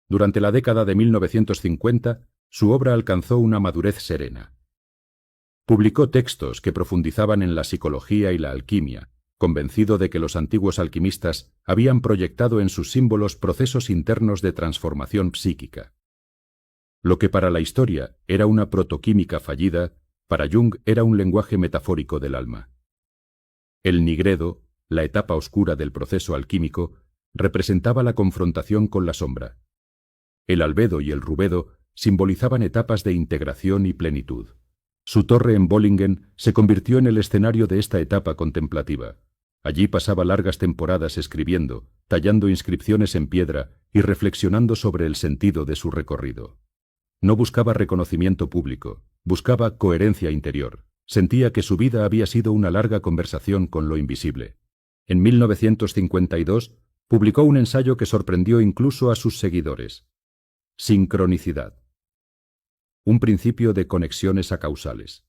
Durante la década de 1950, su obra alcanzó una madurez serena. Publicó textos que profundizaban en la psicología y la alquimia, convencido de que los antiguos alquimistas habían proyectado en sus símbolos procesos internos de transformación psíquica. Lo que para la historia era una protoquímica fallida, para Jung era un lenguaje metafórico del alma. El nigredo, la etapa oscura del proceso alquímico, representaba la confrontación con la sombra. El albedo y el rubedo simbolizaban etapas de integración y plenitud. Su torre en Bollingen se convirtió en el escenario de esta etapa contemplativa. Allí pasaba largas temporadas escribiendo, tallando inscripciones en piedra y reflexionando sobre el sentido de su recorrido. No buscaba reconocimiento público, buscaba coherencia interior. Sentía que su vida había sido una larga conversación con lo invisible. En 1952 publicó un ensayo que sorprendió incluso a sus seguidores. Sincronicidad. Un principio de conexiones acausales.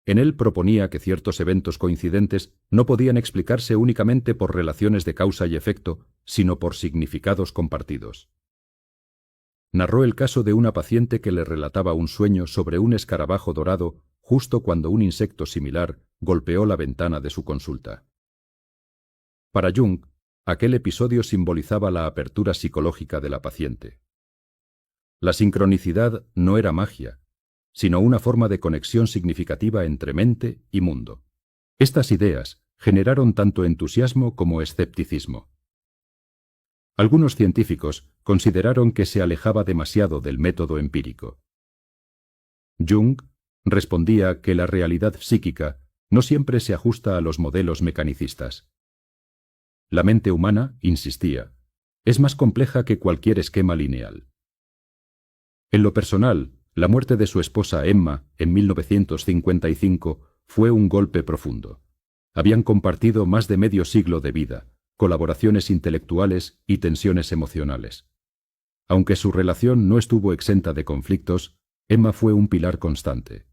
En él proponía que ciertos eventos coincidentes no podían explicarse únicamente por relaciones de causa y efecto, sino por significados compartidos. Narró el caso de una paciente que le relataba un sueño sobre un escarabajo dorado justo cuando un insecto similar golpeó la ventana de su consulta. Para Jung, aquel episodio simbolizaba la apertura psicológica de la paciente. La sincronicidad no era magia, sino una forma de conexión significativa entre mente y mundo. Estas ideas generaron tanto entusiasmo como escepticismo. Algunos científicos consideraron que se alejaba demasiado del método empírico. Jung respondía que la realidad psíquica no siempre se ajusta a los modelos mecanicistas. La mente humana, insistía, es más compleja que cualquier esquema lineal. En lo personal, la muerte de su esposa Emma en 1955 fue un golpe profundo. Habían compartido más de medio siglo de vida, colaboraciones intelectuales y tensiones emocionales. Aunque su relación no estuvo exenta de conflictos, Emma fue un pilar constante.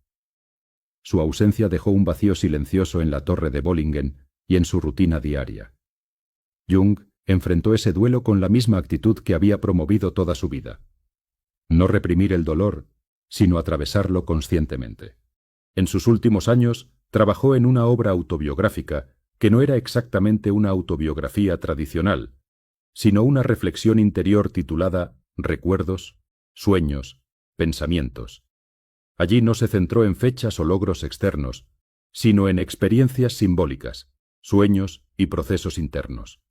Su ausencia dejó un vacío silencioso en la torre de Bollingen y en su rutina diaria. Jung enfrentó ese duelo con la misma actitud que había promovido toda su vida. No reprimir el dolor, sino atravesarlo conscientemente. En sus últimos años, trabajó en una obra autobiográfica que no era exactamente una autobiografía tradicional, sino una reflexión interior titulada Recuerdos, Sueños, Pensamientos. Allí no se centró en fechas o logros externos, sino en experiencias simbólicas, sueños y procesos internos.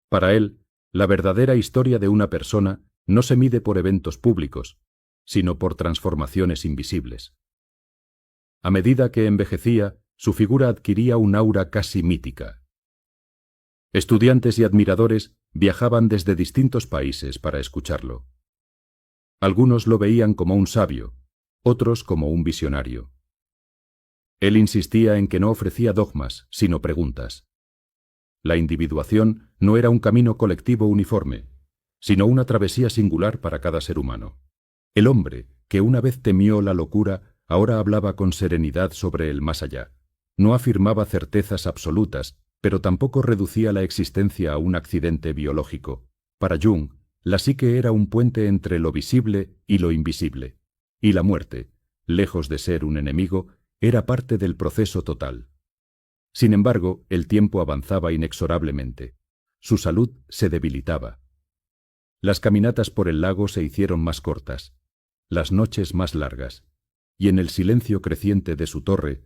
Para él, la verdadera historia de una persona no se mide por eventos públicos, sino por transformaciones invisibles. A medida que envejecía, su figura adquiría un aura casi mítica. Estudiantes y admiradores viajaban desde distintos países para escucharlo. Algunos lo veían como un sabio, otros como un visionario. Él insistía en que no ofrecía dogmas, sino preguntas. La individuación no era un camino colectivo uniforme, sino una travesía singular para cada ser humano. El hombre, que una vez temió la locura, ahora hablaba con serenidad sobre el más allá. No afirmaba certezas absolutas, pero tampoco reducía la existencia a un accidente biológico. Para Jung, la psique era un puente entre lo visible y lo invisible, y la muerte, lejos de ser un enemigo, era parte del proceso total. Sin embargo, el tiempo avanzaba inexorablemente. Su salud se debilitaba. Las caminatas por el lago se hicieron más cortas, las noches más largas, y en el silencio creciente de su torre,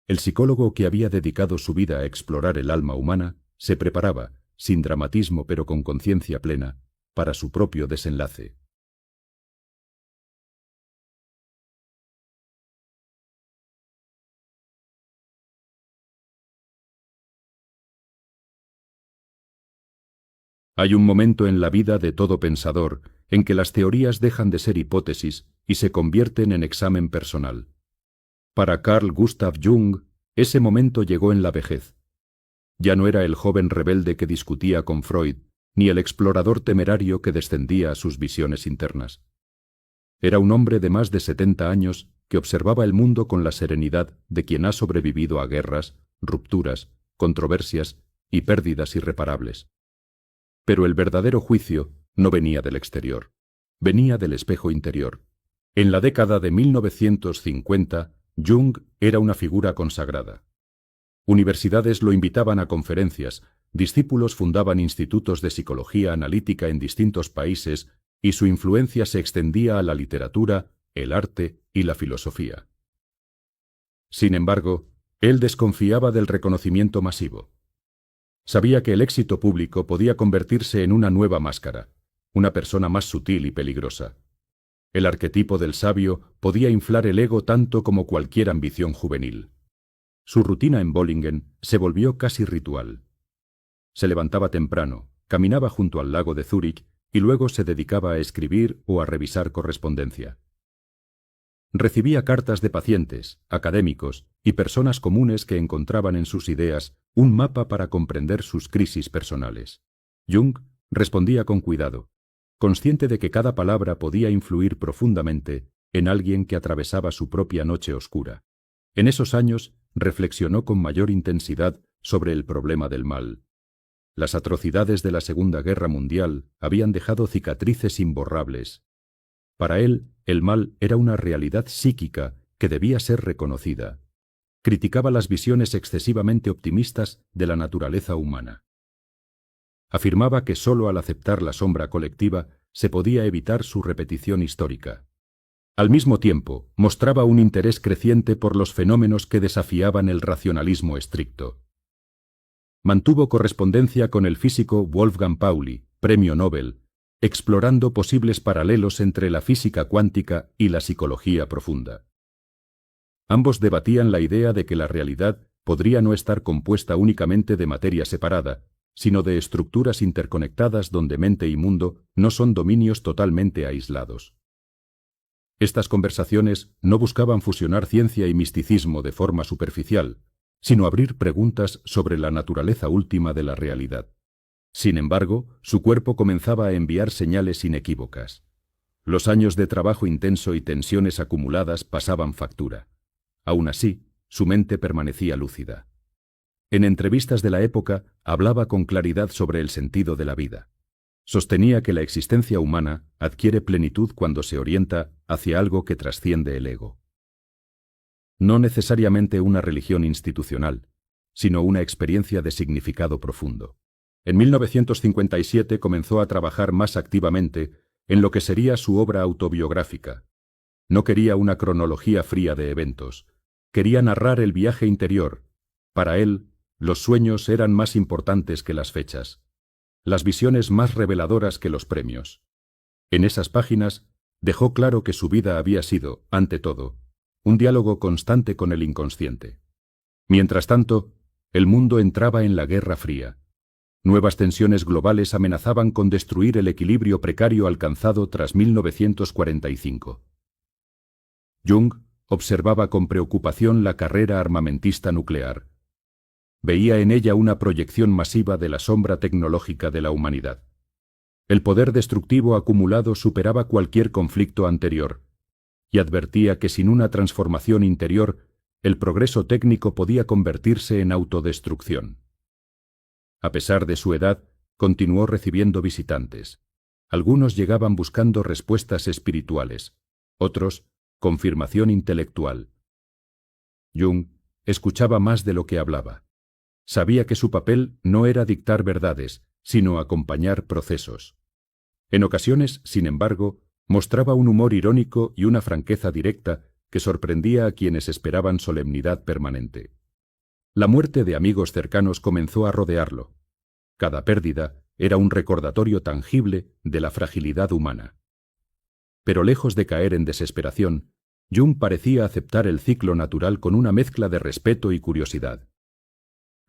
el psicólogo que había dedicado su vida a explorar el alma humana se preparaba, sin dramatismo pero con conciencia plena, para su propio desenlace. Hay un momento en la vida de todo pensador en que las teorías dejan de ser hipótesis y se convierten en examen personal. Para Carl Gustav Jung, ese momento llegó en la vejez. Ya no era el joven rebelde que discutía con Freud, ni el explorador temerario que descendía a sus visiones internas. Era un hombre de más de 70 años que observaba el mundo con la serenidad de quien ha sobrevivido a guerras, rupturas, controversias y pérdidas irreparables. Pero el verdadero juicio no venía del exterior, venía del espejo interior. En la década de 1950, Jung era una figura consagrada. Universidades lo invitaban a conferencias, discípulos fundaban institutos de psicología analítica en distintos países y su influencia se extendía a la literatura, el arte y la filosofía. Sin embargo, él desconfiaba del reconocimiento masivo. Sabía que el éxito público podía convertirse en una nueva máscara, una persona más sutil y peligrosa. El arquetipo del sabio podía inflar el ego tanto como cualquier ambición juvenil. Su rutina en Bollingen se volvió casi ritual. Se levantaba temprano, caminaba junto al lago de Zúrich y luego se dedicaba a escribir o a revisar correspondencia. Recibía cartas de pacientes, académicos y personas comunes que encontraban en sus ideas un mapa para comprender sus crisis personales. Jung respondía con cuidado, consciente de que cada palabra podía influir profundamente en alguien que atravesaba su propia noche oscura. En esos años reflexionó con mayor intensidad sobre el problema del mal. Las atrocidades de la Segunda Guerra Mundial habían dejado cicatrices imborrables. Para él, el mal era una realidad psíquica que debía ser reconocida. Criticaba las visiones excesivamente optimistas de la naturaleza humana. Afirmaba que sólo al aceptar la sombra colectiva se podía evitar su repetición histórica. Al mismo tiempo, mostraba un interés creciente por los fenómenos que desafiaban el racionalismo estricto. Mantuvo correspondencia con el físico Wolfgang Pauli, premio Nobel, explorando posibles paralelos entre la física cuántica y la psicología profunda. Ambos debatían la idea de que la realidad podría no estar compuesta únicamente de materia separada, sino de estructuras interconectadas donde mente y mundo no son dominios totalmente aislados. Estas conversaciones no buscaban fusionar ciencia y misticismo de forma superficial, sino abrir preguntas sobre la naturaleza última de la realidad. Sin embargo, su cuerpo comenzaba a enviar señales inequívocas. Los años de trabajo intenso y tensiones acumuladas pasaban factura. Aún así, su mente permanecía lúcida. En entrevistas de la época, hablaba con claridad sobre el sentido de la vida. Sostenía que la existencia humana adquiere plenitud cuando se orienta hacia algo que trasciende el ego. No necesariamente una religión institucional, sino una experiencia de significado profundo. En 1957 comenzó a trabajar más activamente en lo que sería su obra autobiográfica. No quería una cronología fría de eventos. Quería narrar el viaje interior. Para él, los sueños eran más importantes que las fechas, las visiones más reveladoras que los premios. En esas páginas dejó claro que su vida había sido, ante todo, un diálogo constante con el inconsciente. Mientras tanto, el mundo entraba en la Guerra Fría. Nuevas tensiones globales amenazaban con destruir el equilibrio precario alcanzado tras 1945. Jung observaba con preocupación la carrera armamentista nuclear. Veía en ella una proyección masiva de la sombra tecnológica de la humanidad. El poder destructivo acumulado superaba cualquier conflicto anterior, y advertía que sin una transformación interior, el progreso técnico podía convertirse en autodestrucción. A pesar de su edad, continuó recibiendo visitantes. Algunos llegaban buscando respuestas espirituales, otros, confirmación intelectual. Jung escuchaba más de lo que hablaba. Sabía que su papel no era dictar verdades, sino acompañar procesos. En ocasiones, sin embargo, mostraba un humor irónico y una franqueza directa que sorprendía a quienes esperaban solemnidad permanente. La muerte de amigos cercanos comenzó a rodearlo. Cada pérdida era un recordatorio tangible de la fragilidad humana. Pero lejos de caer en desesperación, Jung parecía aceptar el ciclo natural con una mezcla de respeto y curiosidad.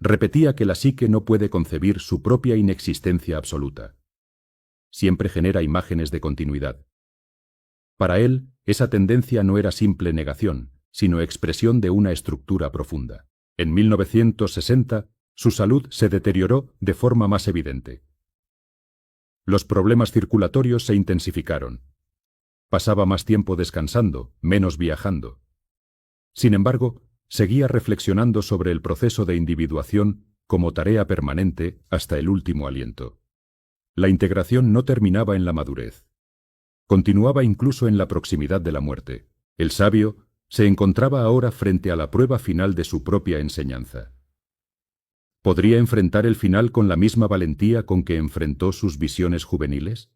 Repetía que la psique no puede concebir su propia inexistencia absoluta. Siempre genera imágenes de continuidad. Para él, esa tendencia no era simple negación, sino expresión de una estructura profunda. En 1960, su salud se deterioró de forma más evidente. Los problemas circulatorios se intensificaron. Pasaba más tiempo descansando, menos viajando. Sin embargo, seguía reflexionando sobre el proceso de individuación como tarea permanente hasta el último aliento. La integración no terminaba en la madurez. Continuaba incluso en la proximidad de la muerte. El sabio se encontraba ahora frente a la prueba final de su propia enseñanza. ¿Podría enfrentar el final con la misma valentía con que enfrentó sus visiones juveniles?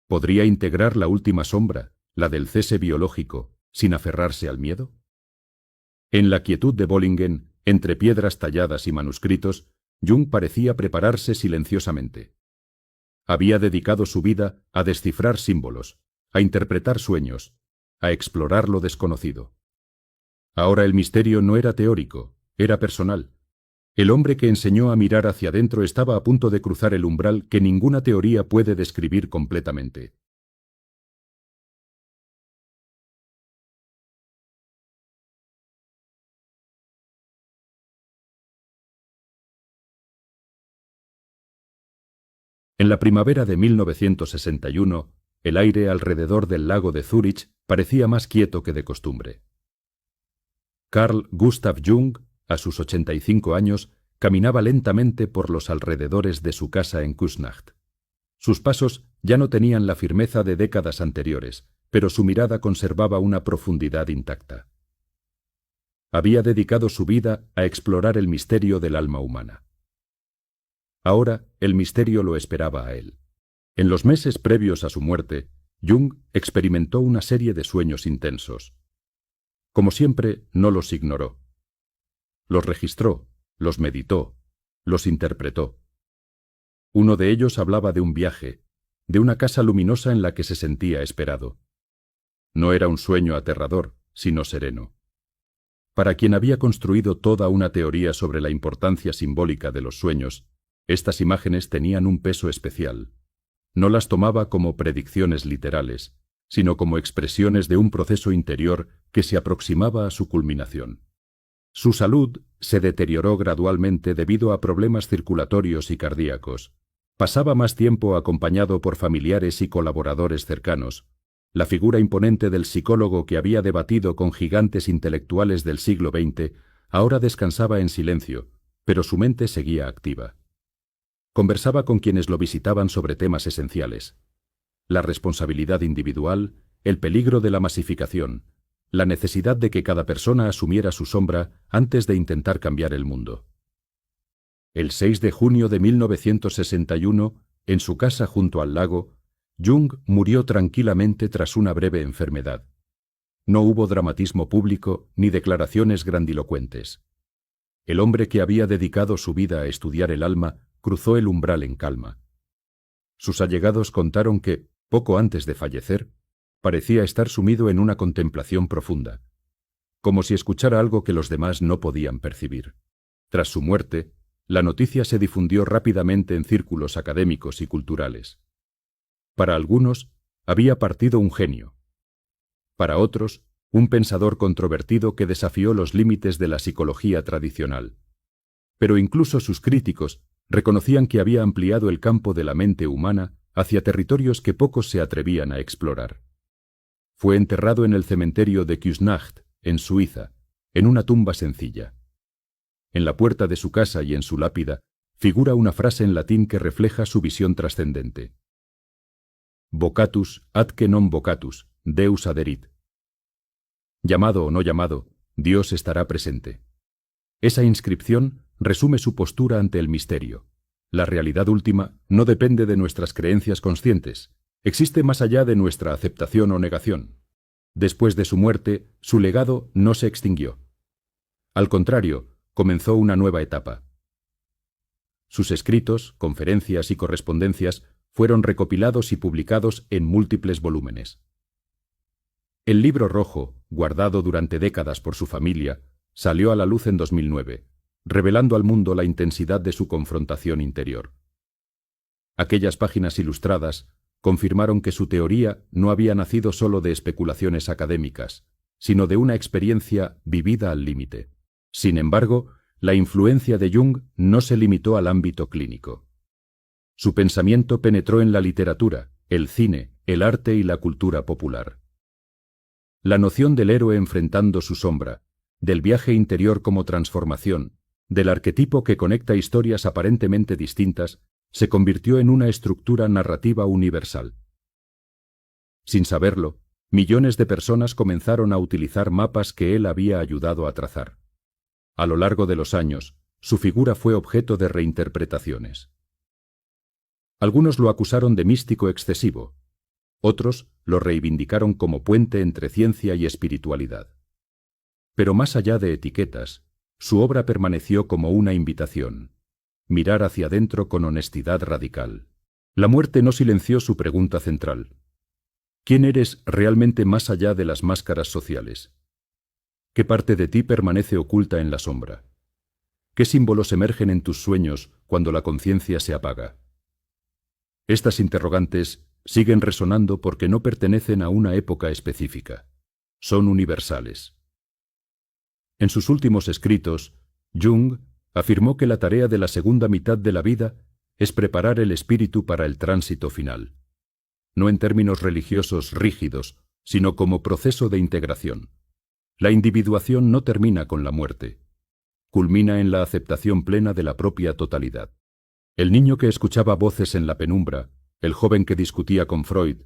¿Podría integrar la última sombra, la del cese biológico, sin aferrarse al miedo? En la quietud de Bollingen, entre piedras talladas y manuscritos, Jung parecía prepararse silenciosamente. Había dedicado su vida a descifrar símbolos, a interpretar sueños, a explorar lo desconocido. Ahora el misterio no era teórico, era personal. El hombre que enseñó a mirar hacia adentro estaba a punto de cruzar el umbral que ninguna teoría puede describir completamente. En la primavera de 1961, el aire alrededor del lago de Zúrich parecía más quieto que de costumbre. Carl Gustav Jung, a sus 85 años, caminaba lentamente por los alrededores de su casa en Küsnacht. Sus pasos ya no tenían la firmeza de décadas anteriores, pero su mirada conservaba una profundidad intacta. Había dedicado su vida a explorar el misterio del alma humana. Ahora el misterio lo esperaba a él. En los meses previos a su muerte, Jung experimentó una serie de sueños intensos. Como siempre, no los ignoró. Los registró, los meditó, los interpretó. Uno de ellos hablaba de un viaje, de una casa luminosa en la que se sentía esperado. No era un sueño aterrador, sino sereno. Para quien había construido toda una teoría sobre la importancia simbólica de los sueños, estas imágenes tenían un peso especial. No las tomaba como predicciones literales, sino como expresiones de un proceso interior que se aproximaba a su culminación. Su salud se deterioró gradualmente debido a problemas circulatorios y cardíacos. Pasaba más tiempo acompañado por familiares y colaboradores cercanos. La figura imponente del psicólogo que había debatido con gigantes intelectuales del siglo XX ahora descansaba en silencio, pero su mente seguía activa. Conversaba con quienes lo visitaban sobre temas esenciales: la responsabilidad individual, el peligro de la masificación, la necesidad de que cada persona asumiera su sombra antes de intentar cambiar el mundo. El 6 de junio de 1961, en su casa junto al lago, Jung murió tranquilamente tras una breve enfermedad. No hubo dramatismo público ni declaraciones grandilocuentes. El hombre que había dedicado su vida a estudiar el alma cruzó el umbral en calma. Sus allegados contaron que, poco antes de fallecer, parecía estar sumido en una contemplación profunda, como si escuchara algo que los demás no podían percibir. Tras su muerte, la noticia se difundió rápidamente en círculos académicos y culturales. Para algunos, había partido un genio. Para otros, un pensador controvertido que desafió los límites de la psicología tradicional. Pero incluso sus críticos reconocían que había ampliado el campo de la mente humana hacia territorios que pocos se atrevían a explorar. Fue enterrado en el cementerio de Küsnacht, en Suiza, en una tumba sencilla. En la puerta de su casa y en su lápida figura una frase en latín que refleja su visión trascendente: Vocatus atque non vocatus, Deus aderit. Llamado o no llamado, Dios estará presente. Esa inscripción resume su postura ante el misterio. La realidad última no depende de nuestras creencias conscientes, existe más allá de nuestra aceptación o negación. Después de su muerte, su legado no se extinguió. Al contrario, comenzó una nueva etapa. Sus escritos, conferencias y correspondencias fueron recopilados y publicados en múltiples volúmenes. El libro rojo, guardado durante décadas por su familia, salió a la luz en 2009, revelando al mundo la intensidad de su confrontación interior. Aquellas páginas ilustradas confirmaron que su teoría no había nacido solo de especulaciones académicas, sino de una experiencia vivida al límite. Sin embargo, la influencia de Jung no se limitó al ámbito clínico. Su pensamiento penetró en la literatura, el cine, el arte y la cultura popular. La noción del héroe enfrentando su sombra, del viaje interior como transformación, del arquetipo que conecta historias aparentemente distintas, se convirtió en una estructura narrativa universal. Sin saberlo, millones de personas comenzaron a utilizar mapas que él había ayudado a trazar. A lo largo de los años, su figura fue objeto de reinterpretaciones. Algunos lo acusaron de místico excesivo, otros lo reivindicaron como puente entre ciencia y espiritualidad. Pero más allá de etiquetas, su obra permaneció como una invitación: mirar hacia adentro con honestidad radical. La muerte no silenció su pregunta central: ¿quién eres realmente más allá de las máscaras sociales? ¿Qué parte de ti permanece oculta en la sombra? ¿Qué símbolos emergen en tus sueños cuando la conciencia se apaga? Estas interrogantes siguen resonando porque no pertenecen a una época específica. Son universales. En sus últimos escritos, Jung afirmó que la tarea de la segunda mitad de la vida es preparar el espíritu para el tránsito final. No en términos religiosos rígidos, sino como proceso de integración. La individuación no termina con la muerte. Culmina en la aceptación plena de la propia totalidad. El niño que escuchaba voces en la penumbra, el joven que discutía con Freud,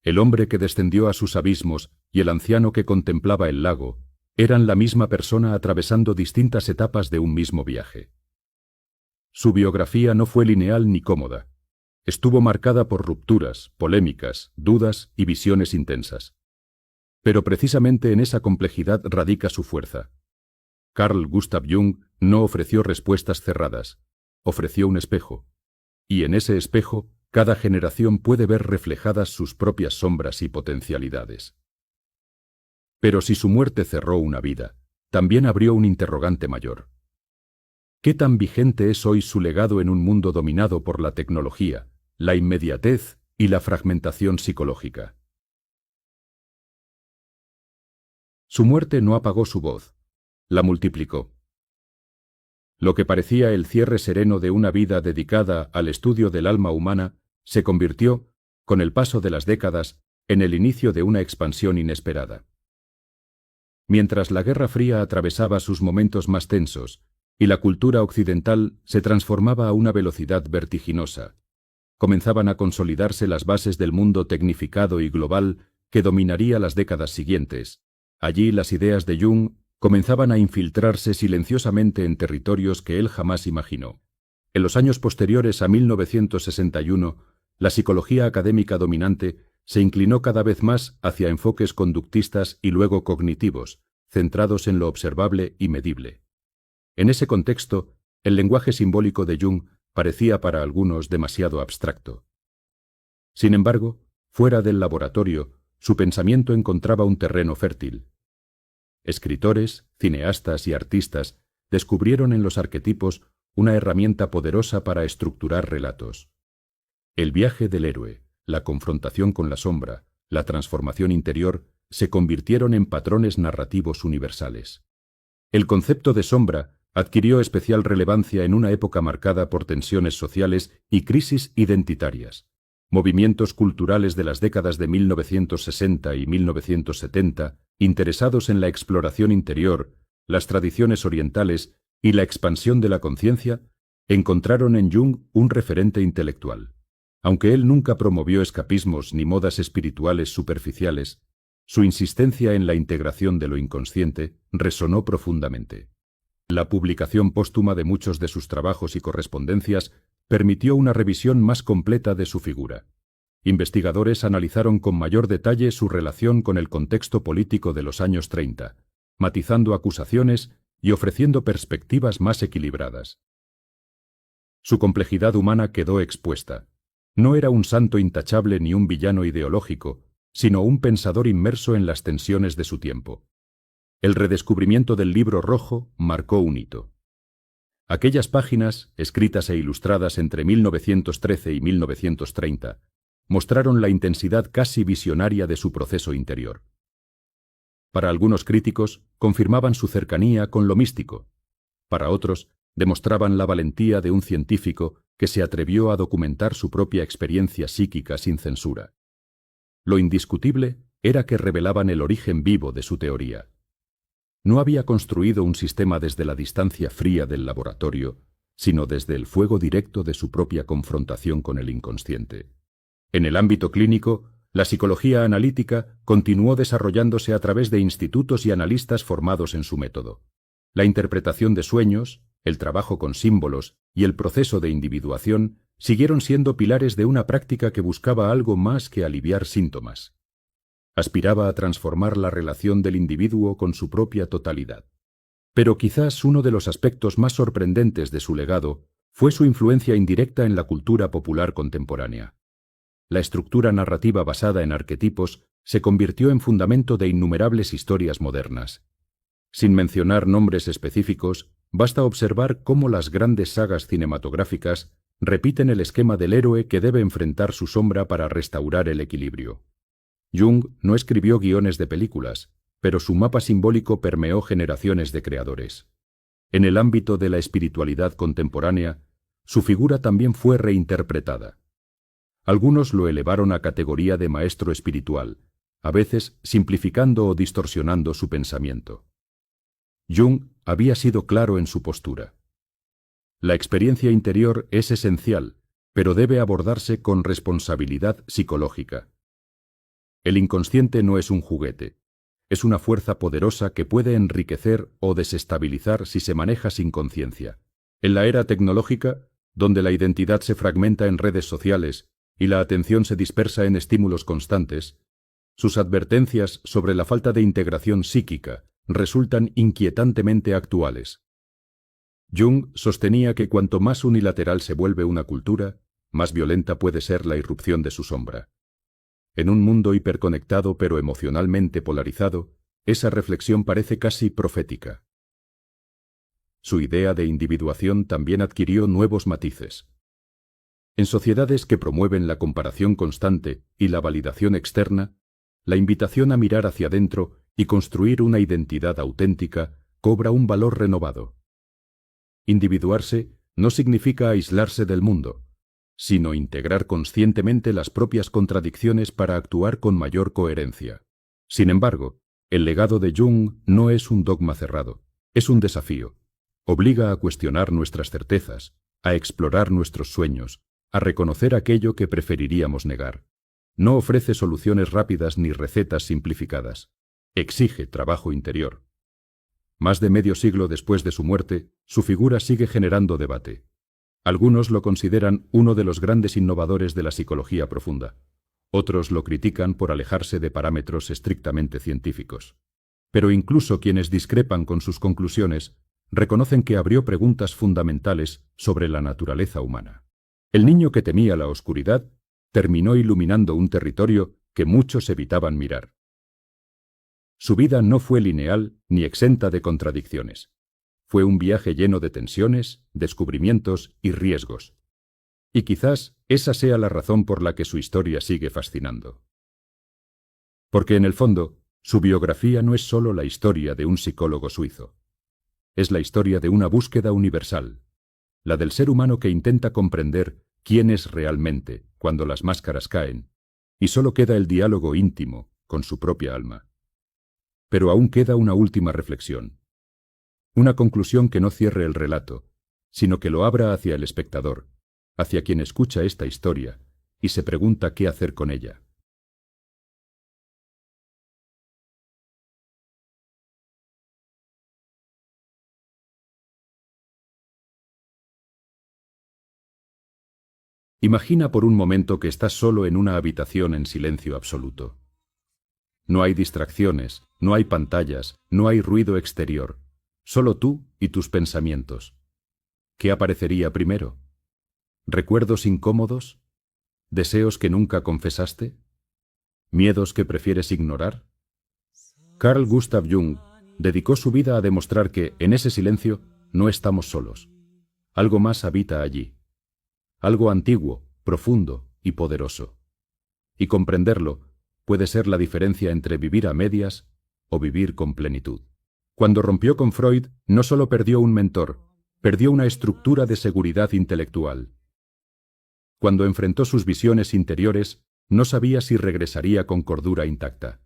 el hombre que descendió a sus abismos y el anciano que contemplaba el lago, eran la misma persona atravesando distintas etapas de un mismo viaje. Su biografía no fue lineal ni cómoda. Estuvo marcada por rupturas, polémicas, dudas y visiones intensas. Pero precisamente en esa complejidad radica su fuerza. Carl Gustav Jung no ofreció respuestas cerradas, ofreció un espejo, y en ese espejo cada generación puede ver reflejadas sus propias sombras y potencialidades. Pero si su muerte cerró una vida, también abrió un interrogante mayor. ¿Qué tan vigente es hoy su legado en un mundo dominado por la tecnología, la inmediatez y la fragmentación psicológica? Su muerte no apagó su voz, la multiplicó. Lo que parecía el cierre sereno de una vida dedicada al estudio del alma humana se convirtió, con el paso de las décadas, en el inicio de una expansión inesperada. Mientras la Guerra Fría atravesaba sus momentos más tensos y la cultura occidental se transformaba a una velocidad vertiginosa, comenzaban a consolidarse las bases del mundo tecnificado y global que dominaría las décadas siguientes. Allí las ideas de Jung comenzaban a infiltrarse silenciosamente en territorios que él jamás imaginó. En los años posteriores a 1961, la psicología académica dominante se inclinó cada vez más hacia enfoques conductistas y luego cognitivos, centrados en lo observable y medible. En ese contexto, el lenguaje simbólico de Jung parecía para algunos demasiado abstracto. Sin embargo, fuera del laboratorio, su pensamiento encontraba un terreno fértil. Escritores, cineastas y artistas descubrieron en los arquetipos una herramienta poderosa para estructurar relatos. El viaje del héroe, la confrontación con la sombra, la transformación interior, se convirtieron en patrones narrativos universales. El concepto de sombra adquirió especial relevancia en una época marcada por tensiones sociales y crisis identitarias. Movimientos culturales de las décadas de 1960 y 1970, interesados en la exploración interior, las tradiciones orientales y la expansión de la conciencia, encontraron en Jung un referente intelectual. Aunque él nunca promovió escapismos ni modas espirituales superficiales, su insistencia en la integración de lo inconsciente resonó profundamente. La publicación póstuma de muchos de sus trabajos y correspondencias permitió una revisión más completa de su figura. Investigadores analizaron con mayor detalle su relación con el contexto político de los años 30, matizando acusaciones y ofreciendo perspectivas más equilibradas. Su complejidad humana quedó expuesta. No era un santo intachable ni un villano ideológico, sino un pensador inmerso en las tensiones de su tiempo. El redescubrimiento del Libro Rojo marcó un hito. Aquellas páginas, escritas e ilustradas entre 1913 y 1930, mostraron la intensidad casi visionaria de su proceso interior. Para algunos críticos, confirmaban su cercanía con lo místico. Para otros, demostraban la valentía de un científico que se atrevió a documentar su propia experiencia psíquica sin censura. Lo indiscutible era que revelaban el origen vivo de su teoría. No había construido un sistema desde la distancia fría del laboratorio, sino desde el fuego directo de su propia confrontación con el inconsciente. En el ámbito clínico, la psicología analítica continuó desarrollándose a través de institutos y analistas formados en su método. La interpretación de sueños, el trabajo con símbolos y el proceso de individuación siguieron siendo pilares de una práctica que buscaba algo más que aliviar síntomas. Aspiraba a transformar la relación del individuo con su propia totalidad. Pero quizás uno de los aspectos más sorprendentes de su legado fue su influencia indirecta en la cultura popular contemporánea. La estructura narrativa basada en arquetipos se convirtió en fundamento de innumerables historias modernas. Sin mencionar nombres específicos, basta observar cómo las grandes sagas cinematográficas repiten el esquema del héroe que debe enfrentar su sombra para restaurar el equilibrio. Jung no escribió guiones de películas, pero su mapa simbólico permeó generaciones de creadores. En el ámbito de la espiritualidad contemporánea, su figura también fue reinterpretada. Algunos lo elevaron a categoría de maestro espiritual, a veces simplificando o distorsionando su pensamiento. Jung había sido claro en su postura. La experiencia interior es esencial, pero debe abordarse con responsabilidad psicológica. El inconsciente no es un juguete. Es una fuerza poderosa que puede enriquecer o desestabilizar si se maneja sin conciencia. En la era tecnológica, donde la identidad se fragmenta en redes sociales y la atención se dispersa en estímulos constantes, sus advertencias sobre la falta de integración psíquica resultan inquietantemente actuales. Jung sostenía que cuanto más unilateral se vuelve una cultura, más violenta puede ser la irrupción de su sombra. En un mundo hiperconectado pero emocionalmente polarizado, esa reflexión parece casi profética. Su idea de individuación también adquirió nuevos matices. En sociedades que promueven la comparación constante y la validación externa, la invitación a mirar hacia adentro y construir una identidad auténtica cobra un valor renovado. Individuarse no significa aislarse del mundo, sino integrar conscientemente las propias contradicciones para actuar con mayor coherencia. Sin embargo, el legado de Jung no es un dogma cerrado, es un desafío. Obliga a cuestionar nuestras certezas, a explorar nuestros sueños, a reconocer aquello que preferiríamos negar. No ofrece soluciones rápidas ni recetas simplificadas. Exige trabajo interior. Más de medio siglo después de su muerte, su figura sigue generando debate. Algunos lo consideran uno de los grandes innovadores de la psicología profunda. Otros lo critican por alejarse de parámetros estrictamente científicos. Pero incluso quienes discrepan con sus conclusiones reconocen que abrió preguntas fundamentales sobre la naturaleza humana. El niño que temía la oscuridad terminó iluminando un territorio que muchos evitaban mirar. Su vida no fue lineal ni exenta de contradicciones. Fue un viaje lleno de tensiones, descubrimientos y riesgos. Y quizás esa sea la razón por la que su historia sigue fascinando. Porque en el fondo, su biografía no es solo la historia de un psicólogo suizo. Es la historia de una búsqueda universal, la del ser humano que intenta comprender quién es realmente cuando las máscaras caen, y solo queda el diálogo íntimo con su propia alma. Pero aún queda una última reflexión. Una conclusión que no cierre el relato, sino que lo abra hacia el espectador, hacia quien escucha esta historia y se pregunta qué hacer con ella. Imagina por un momento que estás solo en una habitación en silencio absoluto. No hay distracciones, no hay pantallas, no hay ruido exterior, solo tú y tus pensamientos. ¿Qué aparecería primero? ¿Recuerdos incómodos? ¿Deseos que nunca confesaste? ¿Miedos que prefieres ignorar? Carl Gustav Jung dedicó su vida a demostrar que, en ese silencio, no estamos solos. Algo más habita allí. Algo antiguo, profundo y poderoso. Y comprenderlo puede ser la diferencia entre vivir a medias o vivir con plenitud. Cuando rompió con Freud, no solo perdió un mentor, perdió una estructura de seguridad intelectual. Cuando enfrentó sus visiones interiores, no sabía si regresaría con cordura intacta.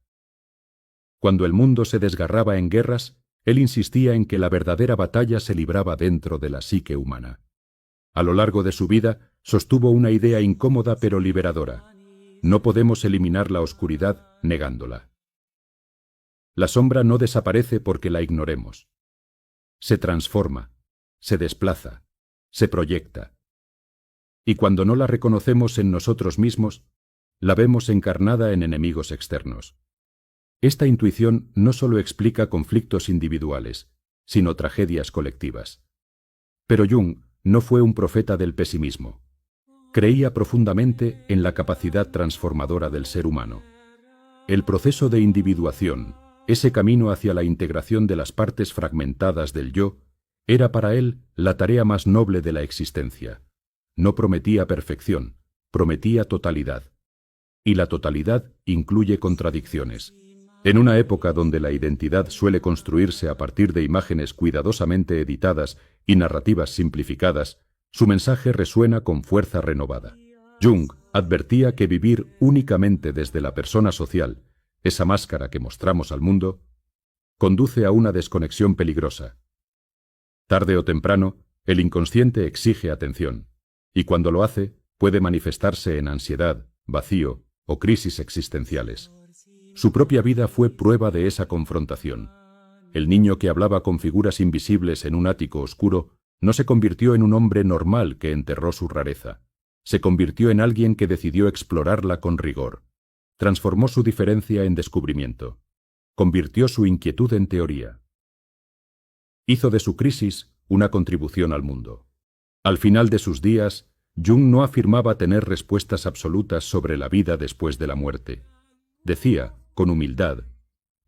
Cuando el mundo se desgarraba en guerras, él insistía en que la verdadera batalla se libraba dentro de la psique humana. A lo largo de su vida, sostuvo una idea incómoda pero liberadora. No podemos eliminar la oscuridad negándola. La sombra no desaparece porque la ignoremos. Se transforma, se desplaza, se proyecta. Y cuando no la reconocemos en nosotros mismos, la vemos encarnada en enemigos externos. Esta intuición no solo explica conflictos individuales, sino tragedias colectivas. Pero Jung no fue un profeta del pesimismo. Creía profundamente en la capacidad transformadora del ser humano. El proceso de individuación, ese camino hacia la integración de las partes fragmentadas del yo, era para él la tarea más noble de la existencia. No prometía perfección, prometía totalidad. Y la totalidad incluye contradicciones. En una época donde la identidad suele construirse a partir de imágenes cuidadosamente editadas y narrativas simplificadas, su mensaje resuena con fuerza renovada. Jung advertía que vivir únicamente desde la persona social, esa máscara que mostramos al mundo, conduce a una desconexión peligrosa. Tarde o temprano, el inconsciente exige atención, y cuando lo hace, puede manifestarse en ansiedad, vacío o crisis existenciales. Su propia vida fue prueba de esa confrontación. El niño que hablaba con figuras invisibles en un ático oscuro no se convirtió en un hombre normal que enterró su rareza. Se convirtió en alguien que decidió explorarla con rigor. Transformó su diferencia en descubrimiento. Convirtió su inquietud en teoría. Hizo de su crisis una contribución al mundo. Al final de sus días, Jung no afirmaba tener respuestas absolutas sobre la vida después de la muerte. Decía, con humildad,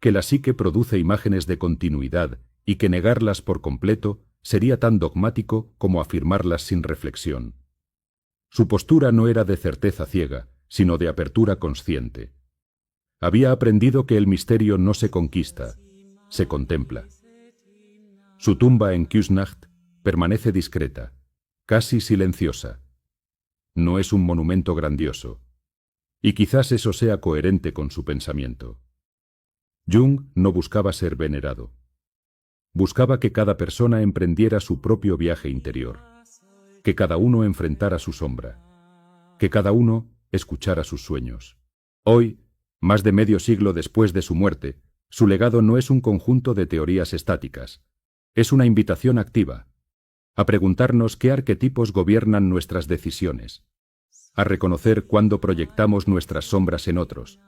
que la psique produce imágenes de continuidad y que negarlas por completo sería tan dogmático como afirmarlas sin reflexión. Su postura no era de certeza ciega, sino de apertura consciente. Había aprendido que el misterio no se conquista, se contempla. Su tumba en Küsnacht permanece discreta, casi silenciosa. No es un monumento grandioso, y quizás eso sea coherente con su pensamiento. Jung no buscaba ser venerado. Buscaba que cada persona emprendiera su propio viaje interior, que cada uno enfrentara su sombra, que cada uno escuchara sus sueños. Hoy, más de medio siglo después de su muerte, su legado no es un conjunto de teorías estáticas, es una invitación activa, a preguntarnos qué arquetipos gobiernan nuestras decisiones, a reconocer cuándo proyectamos nuestras sombras en otros,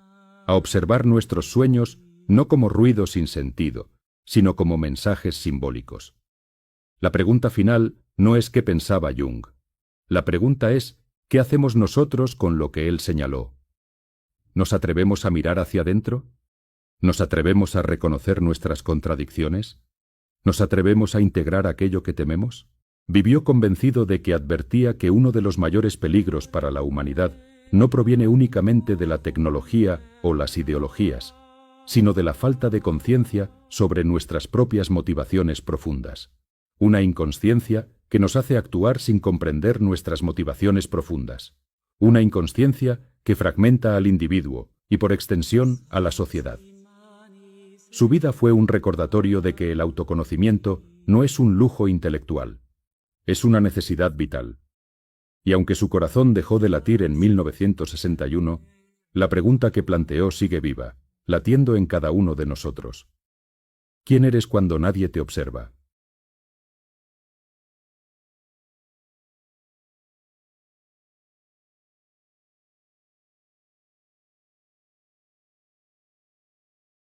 a observar nuestros sueños no como ruido sin sentido, sino como mensajes simbólicos. La pregunta final no es qué pensaba Jung. La pregunta es qué hacemos nosotros con lo que él señaló. ¿Nos atrevemos a mirar hacia adentro? ¿Nos atrevemos a reconocer nuestras contradicciones? ¿Nos atrevemos a integrar aquello que tememos? Vivió convencido de que advertía que uno de los mayores peligros para la humanidad no proviene únicamente de la tecnología o las ideologías, sino de la falta de conciencia sobre nuestras propias motivaciones profundas. Una inconsciencia que nos hace actuar sin comprender nuestras motivaciones profundas. Una inconsciencia que fragmenta al individuo y, por extensión, a la sociedad. Su vida fue un recordatorio de que el autoconocimiento no es un lujo intelectual, es una necesidad vital. Y aunque su corazón dejó de latir en 1961, la pregunta que planteó sigue viva, latiendo en cada uno de nosotros. ¿Quién eres cuando nadie te observa?